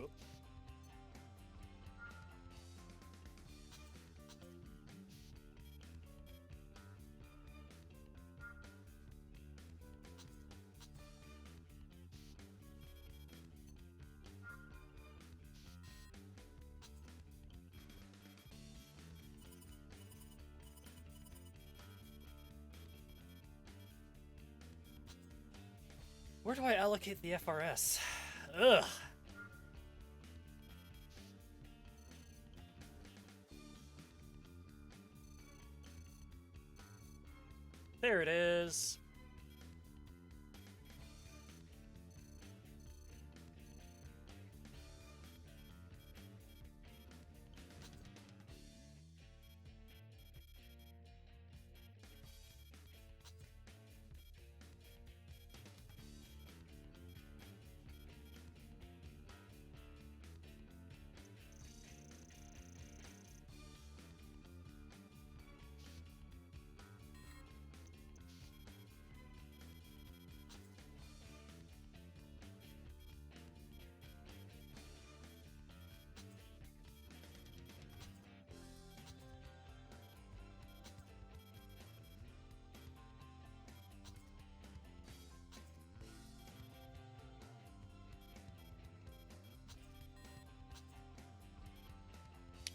Oop. Where do I allocate the FRS? Ugh. There it is.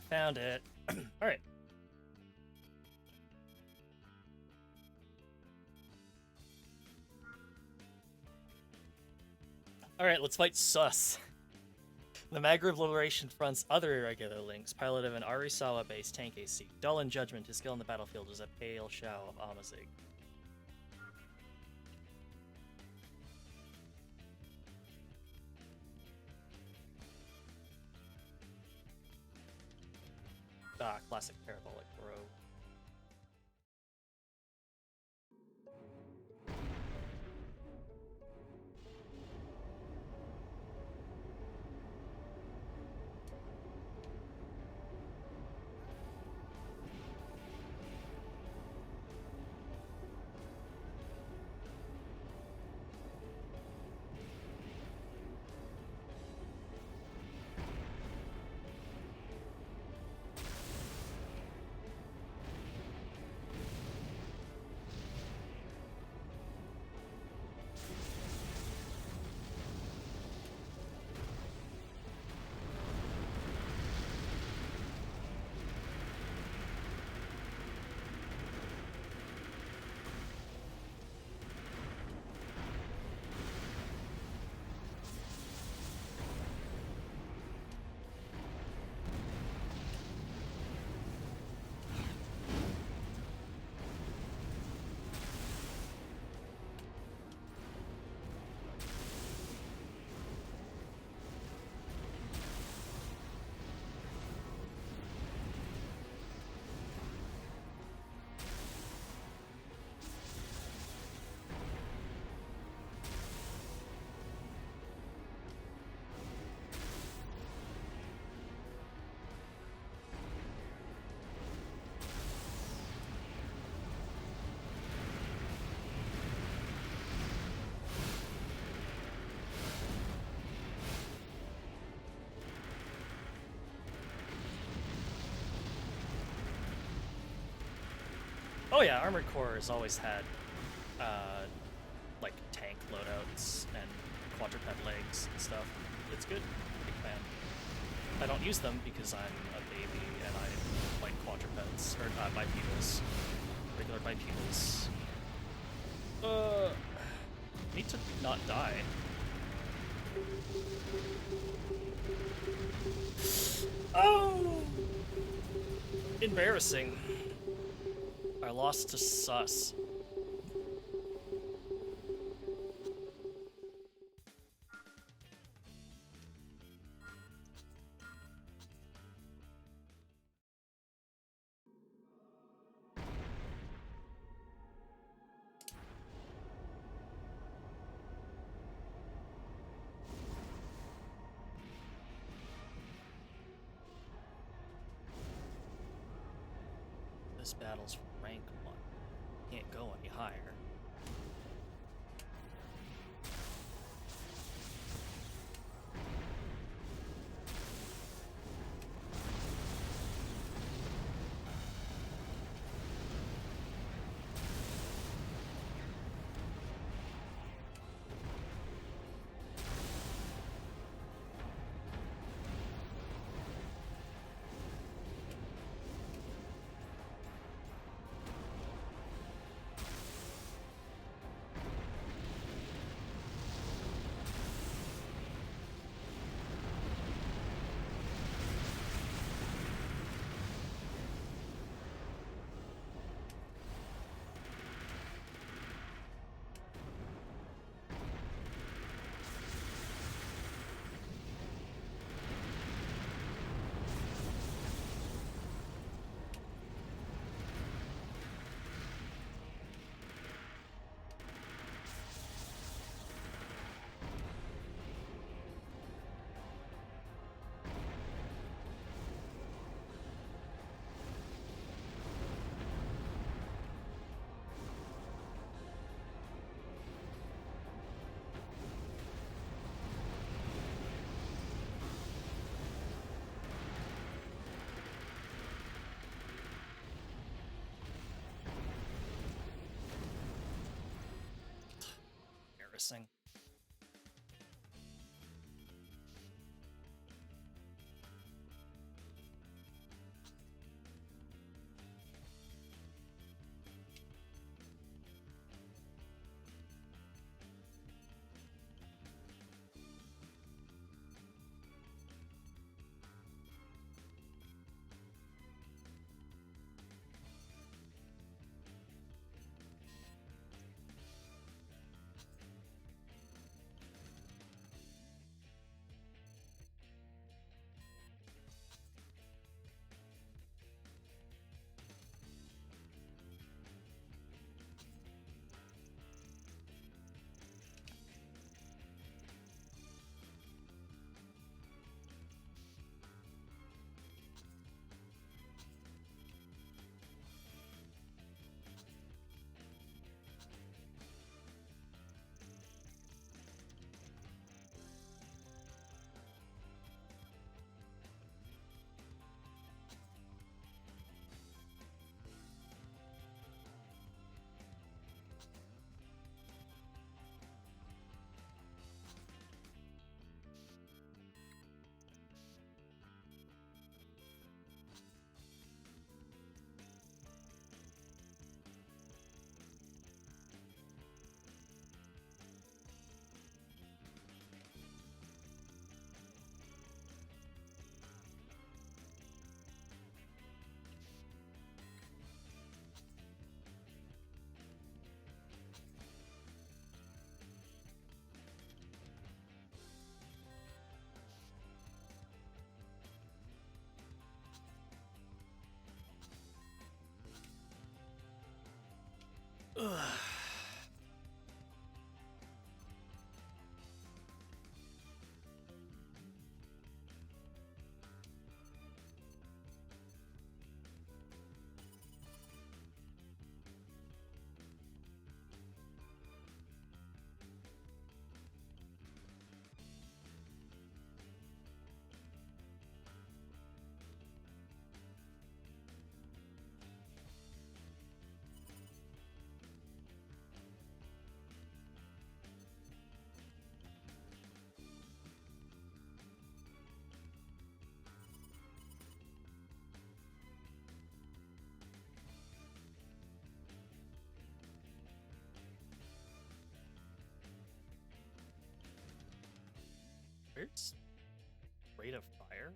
Found it. All right. All right, let's fight Sus. The Maghreb Liberation Front's other irregular links, pilot of an Arisawa-based tank AC. Dull in judgment, his skill on the battlefield is a pale shadow of Amazigh. Ah, classic parabolic bro. Oh yeah, Armored Core has always had, like, tank loadouts and quadruped legs and stuff. It's good. Big fan. I don't use them because I'm a baby and I like quadrupeds, or bipedals. Regular bipedals. Need to not die. Oh! Embarrassing. I lost to Sus. This battle's rank 1. Can't go any higher. embarrassing. Ugh. Where's rate of fire?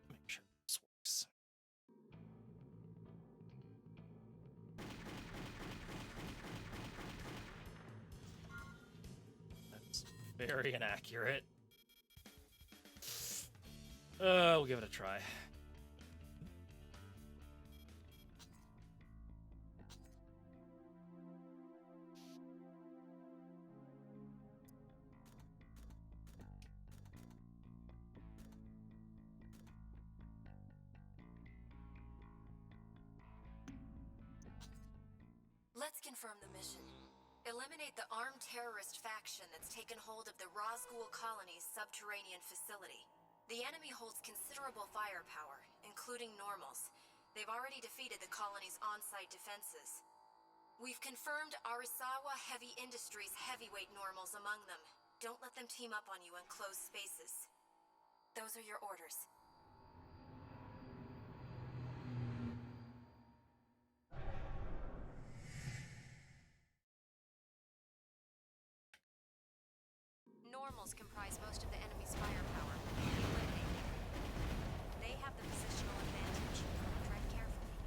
Make sure this works. That's very inaccurate. We'll give it a try. Let's confirm the mission. Eliminate the armed terrorist faction that's taken hold of the Rosgul colony's subterranean facility. The enemy holds considerable firepower, including normals. They've already defeated the colony's on-site defenses. We've confirmed Arisawa Heavy Industries heavyweight normals among them. Don't let them team up on you in closed spaces. Those are your orders. Normals comprise most of the enemy's firepower. Eliminate them. They have the positional advantage. Tread carefully.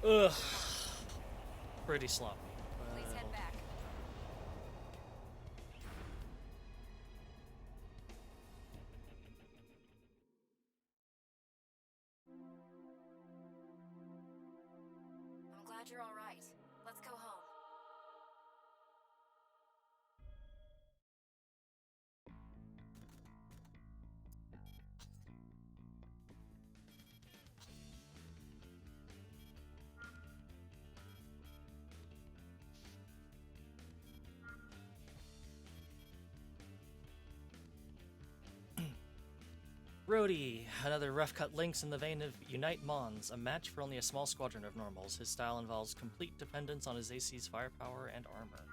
Ugh. Pretty sloppy. Please head back. I'm glad you're all right. Let's go home. Rhodey, another rough-cut Lynx in the vein of Unite Mons, a match for only a small squadron of normals. His style involves complete dependence on his AC's firepower and armor.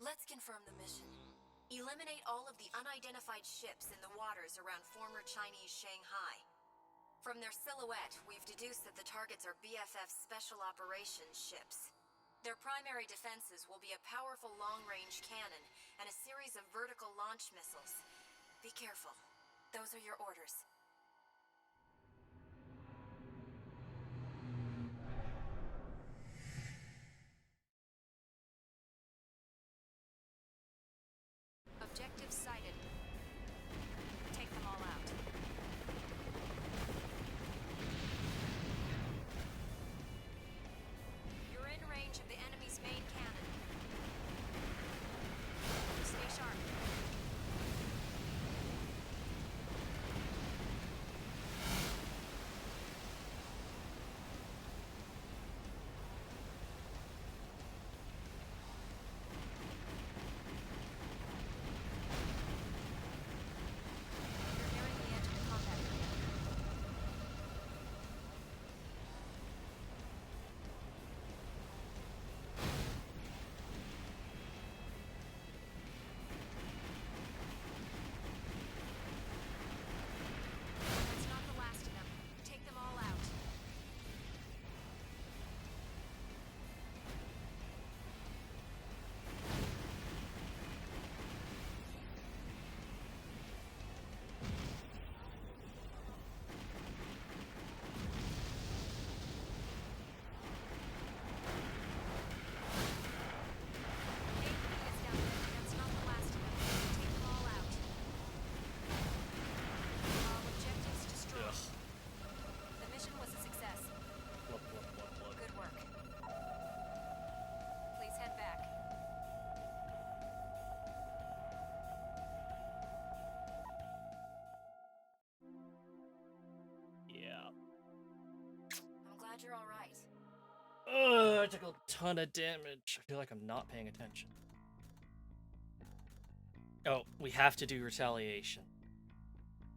Let's confirm the mission. Eliminate all of the unidentified ships in the waters around former Chinese Shanghai. From their silhouette, we've deduced that the targets are BFF's Special Operations ships. Their primary defenses will be a powerful long-range cannon and a series of vertical launch missiles. Be careful. Those are your orders. Objectives sighted. Take them all out. You're in range of the enemy's main cannon. Stay sharp. you're all right. Ugh, I took a ton of damage. I feel like I'm not paying attention. Oh, we have to do retaliation.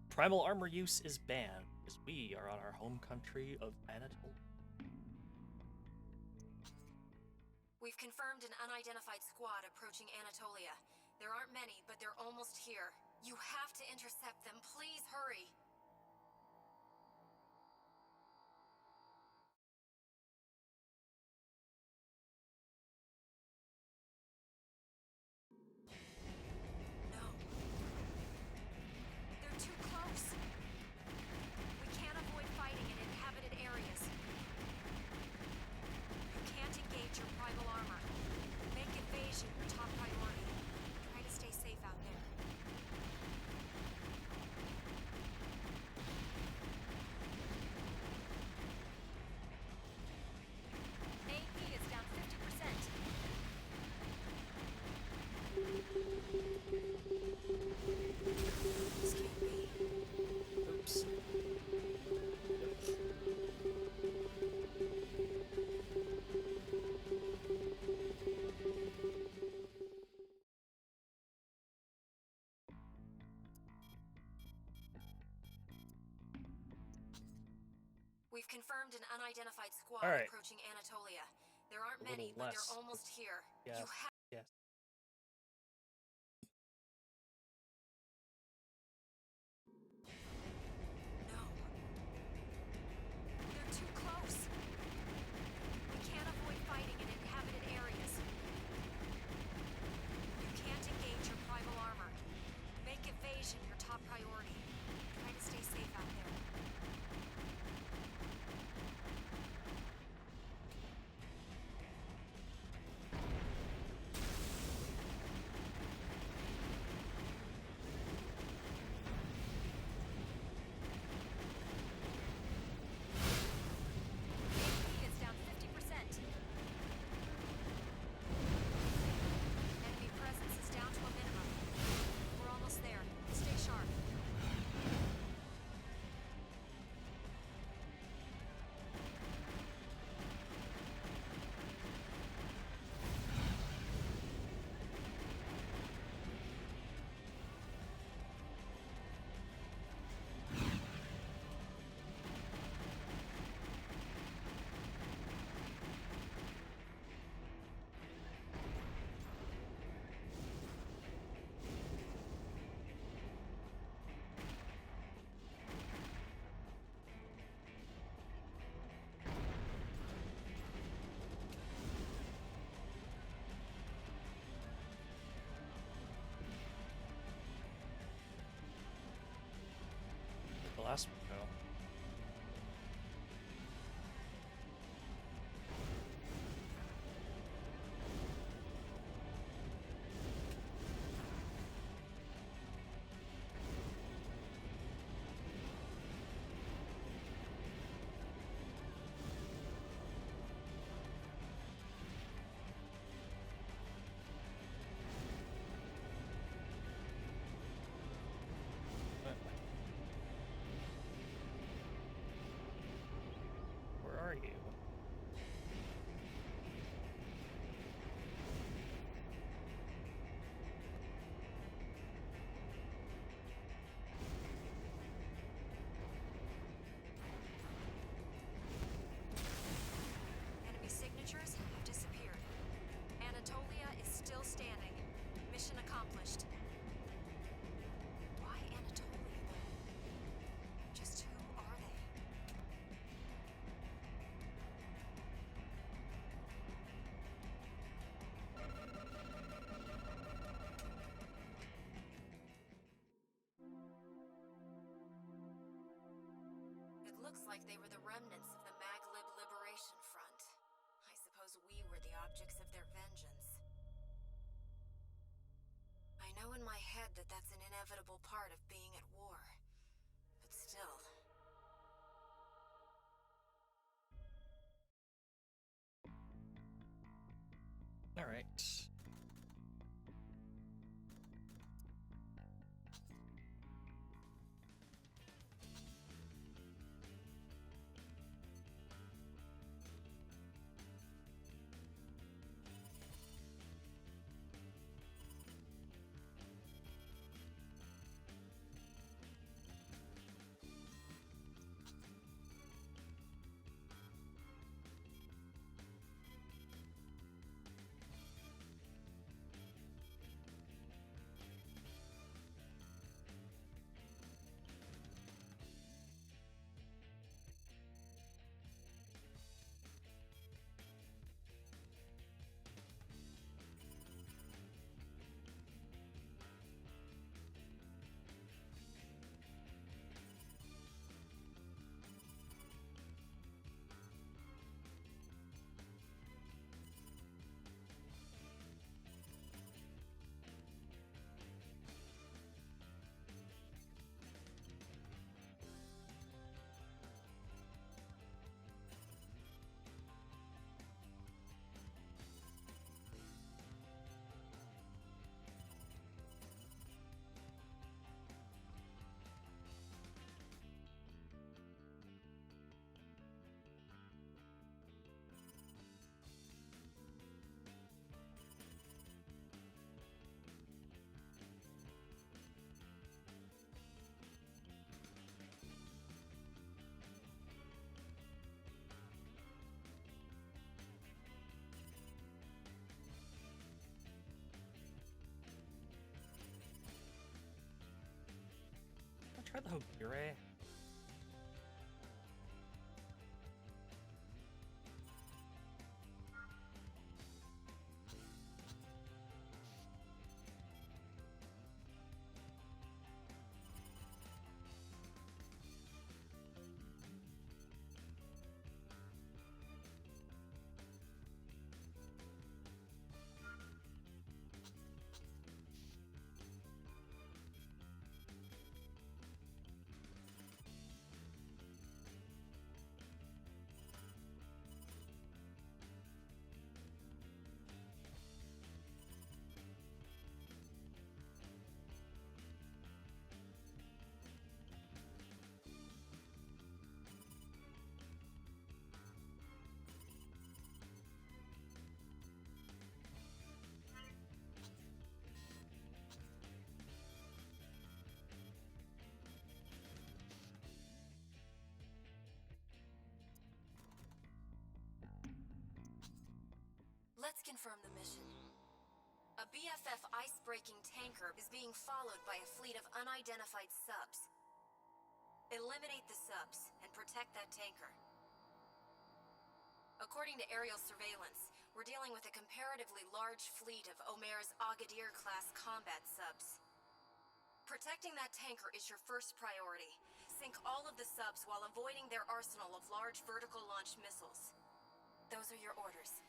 Primal armor use is banned because we are on our home country of Anatolia. We've confirmed an unidentified squad approaching Anatolia. There aren't many, but they're almost here. You have to intercept them. Please hurry. No. They're too close. We can't avoid fighting in inhabited areas. You can't engage your primal armor. Make evasion your top priority. Try to stay safe out there. AP is down 50%. This can't be. Oops. We've confirmed an unidentified squad All right. approaching Anatolia. There aren't A little many, but less. they're almost here. Yes. You have Yes. no. They're too close. We can't avoid fighting in inhabited areas. You can't engage your primal armor. Make evasion your top priority. Try to stay safe out there. AP is down 50%. Enemy presence is down to a minimum. We're almost there. Stay sharp. The last one go. Where are you? Enemy signatures have disappeared. Anatolia is still standing. Mission accomplished. Why Anatolia, though? Just who are they? It looks like they were the remnants of the Maglib Liberation Front. I suppose we were the objects of their vengeance. I know in my head that that's an inevitable part of being at war. But still. All right. try the Hogure? Let's confirm the mission. A BFF ice-breaking tanker is being followed by a fleet of unidentified subs. Eliminate the subs and protect that tanker. According to aerial surveillance, we're dealing with a comparatively large fleet of Omer's Agadir-class combat subs. Protecting that tanker is your first priority. Sink all of the subs while avoiding their arsenal of large vertical-launch missiles. Those are your orders.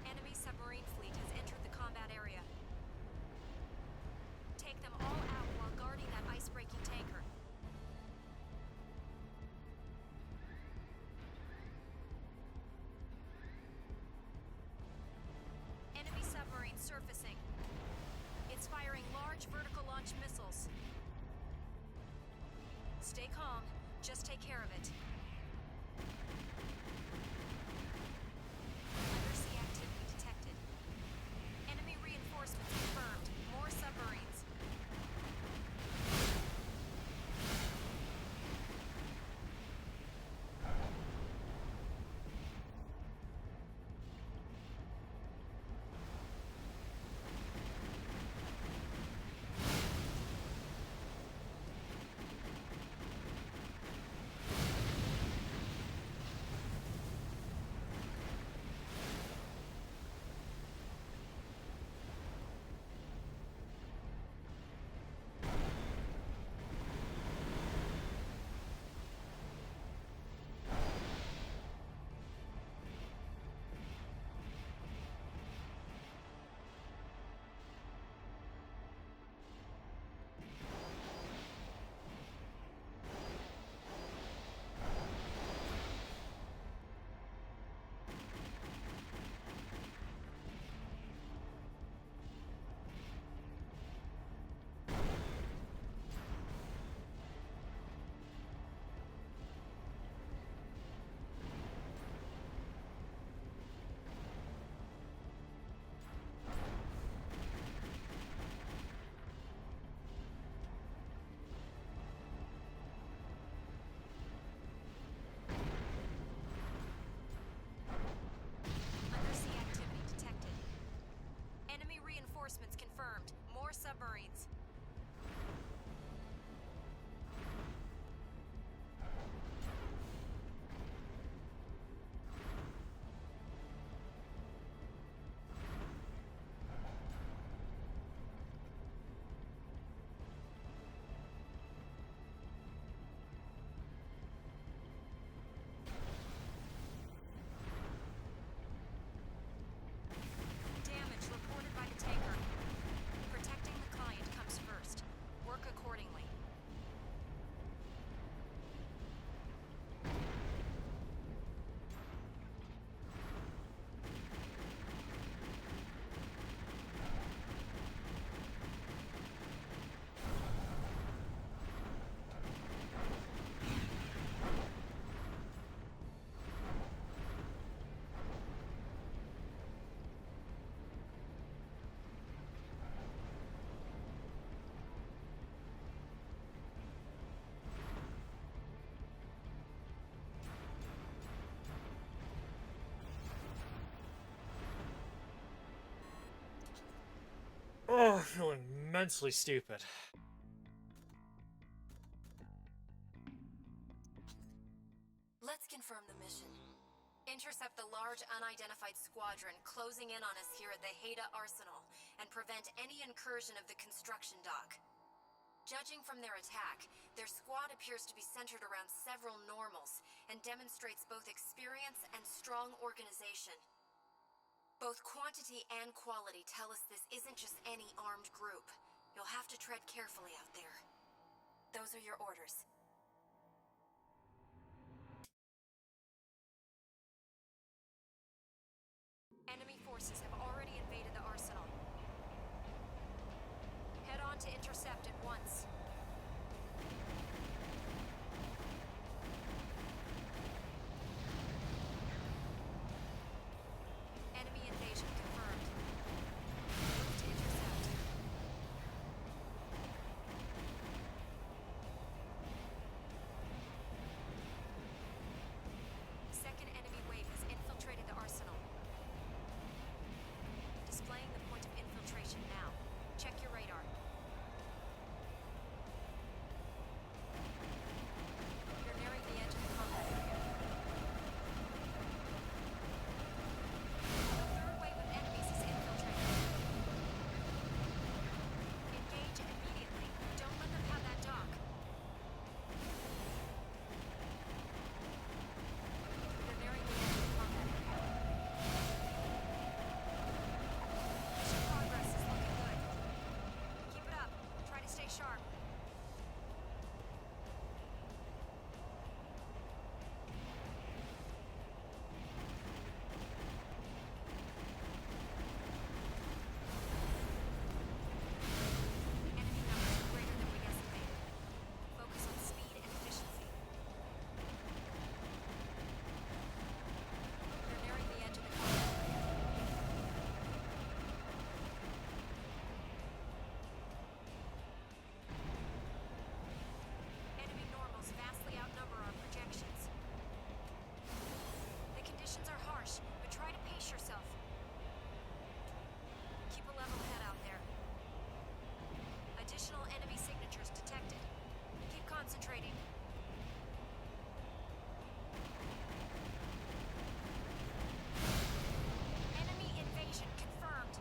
Enemy submarine fleet has entered the combat area. Take them all out while guarding that ice-breaking tanker. Enemy submarine surfacing. It's firing large vertical launch missiles. Stay calm. Just take care of it. Undersea activity detected. Enemy reinforcements confirmed. More submarines. Oh, I'm feeling immensely stupid. Let's confirm the mission. Intercept the large unidentified squadron closing in on us here at the Haida Arsenal and prevent any incursion of the construction dock. Judging from their attack, their squad appears to be centered around several normals and demonstrates both experience and strong organization. Both quantity and quality tell us this isn't just any armed group. You'll have to tread carefully out there. Those are your orders. Enemy forces have already invaded the arsenal. Head on to intercept at once. Enemy invasion confirmed. Move to intercept. Second enemy wave has infiltrated the arsenal. Displaying the point of infiltration now. Check your radar. You're nearing the edge of the combat area. A third wave of enemies is infiltrated. Engage immediately. Don't let them have that dock. You're nearing the edge of the combat area. Mission progress is looking good. Keep it up. Try to stay sharp. Enemy numbers are greater than we estimated. Focus on speed and efficiency. You're nearing the edge of the combat area. Enemy normals vastly outnumber our projections. The conditions are harsh, but try to pace yourself. Keep a level head out there. Additional enemy signatures detected. Keep concentrating. Enemy invasion confirmed.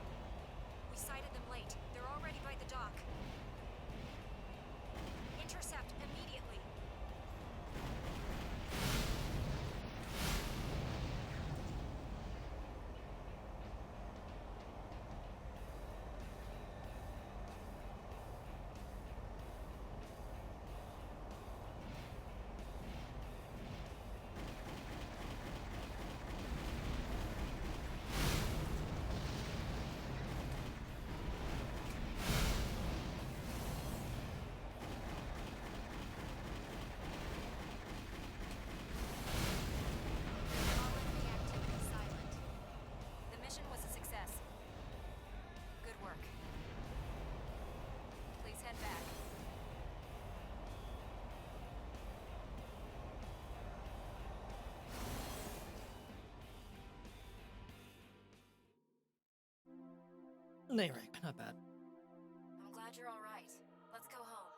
We sighted them late. They're already by the dock. Intercept immediately. All enemy activity silent. The mission was a success. Good work. Please head back. Anyway, not bad. I'm glad you're all right. Let's go home.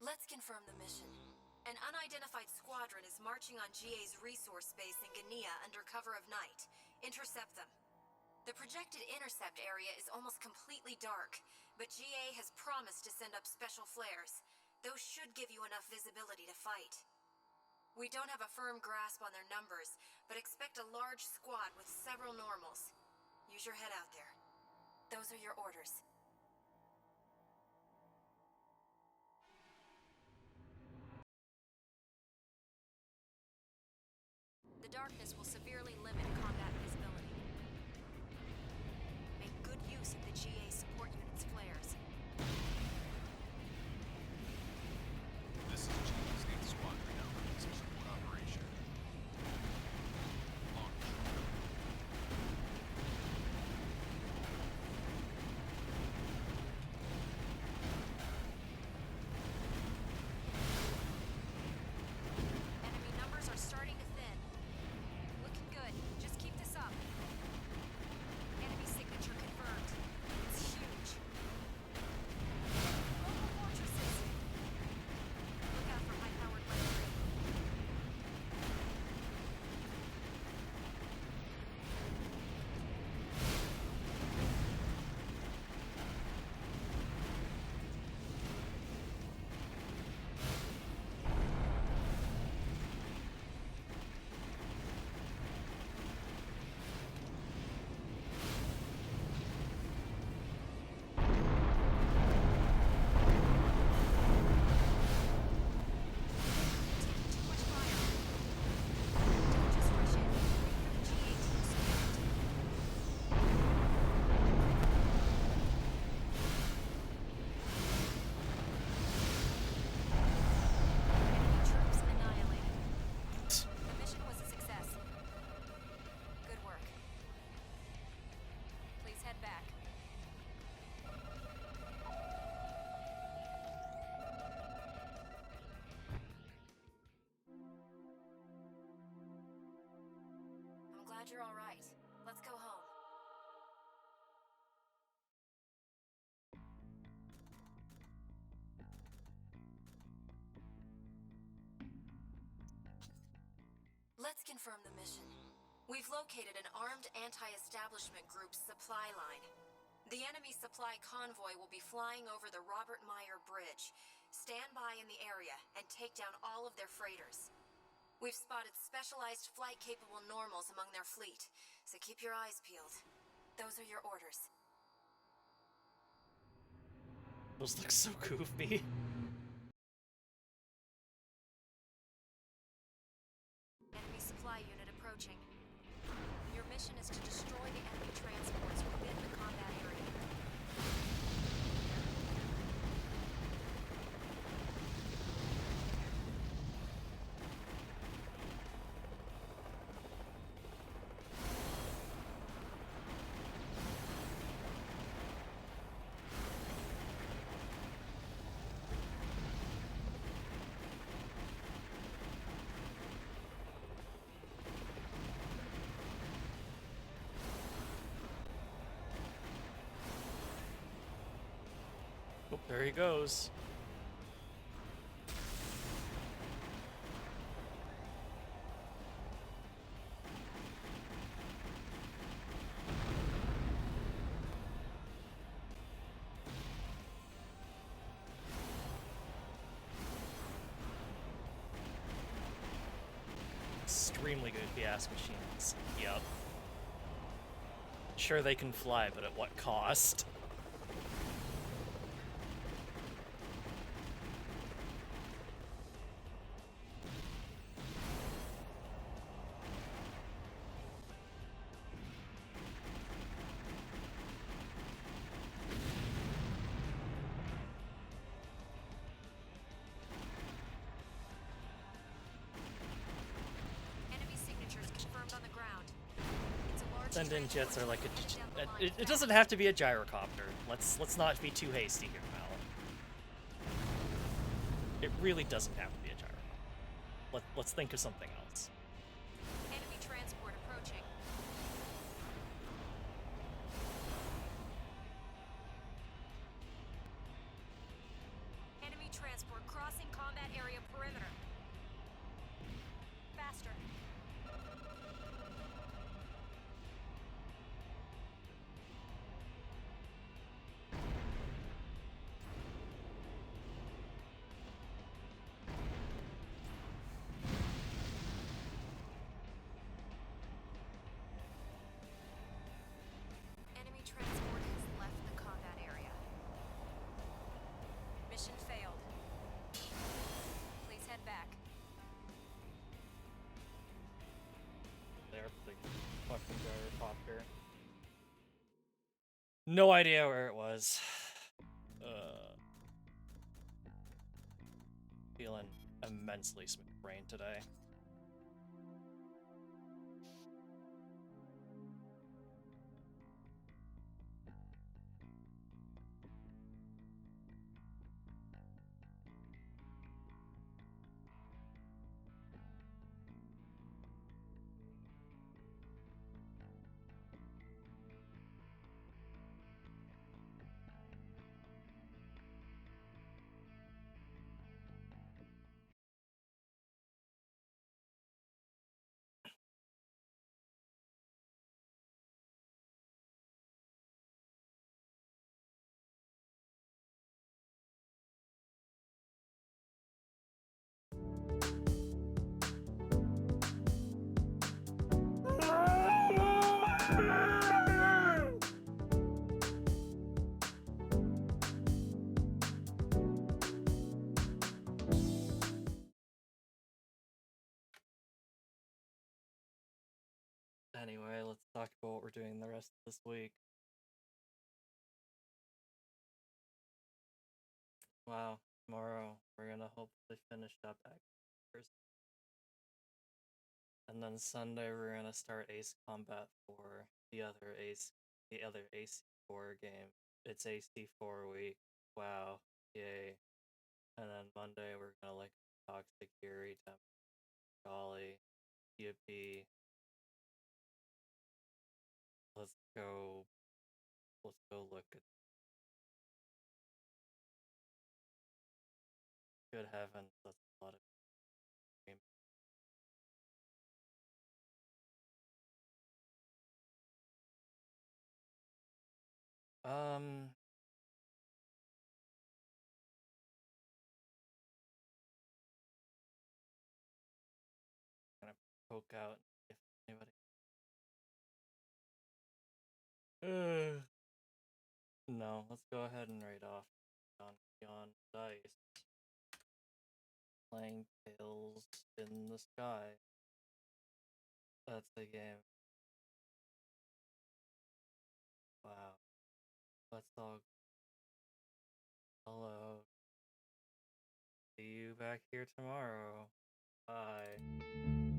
Let's confirm the mission. An unidentified squadron is marching on GA's resource base in Guinea under cover of night. Intercept them. The projected intercept area is almost completely dark, but GA has promised to send up special flares. Those should give you enough visibility to fight. We don't have a firm grasp on their numbers, but expect a large squad with several normals. Use your head out there. Those are your orders. The darkness will severely limit combat visibility. Make good use of the GA support unit's flares. This is GA's 8th Squadron now in position for operation. Launch. glad you're all right. Let's go home. Let's confirm the mission. We've located an armed anti-establishment group's supply line. The enemy supply convoy will be flying over the Robert Meyer Bridge. Stand by in the area and take down all of their freighters. We've spotted specialized flight-capable normals among their fleet, so keep your eyes peeled. Those are your orders. Those look so goofy. Enemy supply unit approaching. Your mission is to destroy the enemy transports within the combat area. Oh, there he goes. Extremely goofy ass machines. Yep. Sure, they can fly, but at what cost? Enemy signatures confirmed on the ground. It's a large Send-in jets are like transport headed down the line it fast. doesn't have to be a gyrocopter. Let's not be too hasty here, Mal. It really doesn't have to be a gyrocopter. Let's think of something else. Enemy transport approaching. Enemy transport crossing combat area perimeter. Faster. Enemy transport has left the combat area. Mission failed. Please head back. There, the fucking gyrocopter. No idea where it was. Feeling immensely smooth brain today. Anyway, let's talk about what we're doing the rest of this week. Wow, tomorrow we're gonna hopefully finish up Actors. And then Sunday we're gonna start Ace Combat for the other AC4 game. It's AC4 week. Wow, yay. And then Monday we're gonna like Toxic Fury, Temp, Golly, PvP, let's go look at. Good heavens, that's a lot of game. Gonna poke out if anybody. No, let's go ahead and write off on dice. Playing Tales in the Sky. That's the game. Wow. Let's all. Hello. See you back here tomorrow. Bye.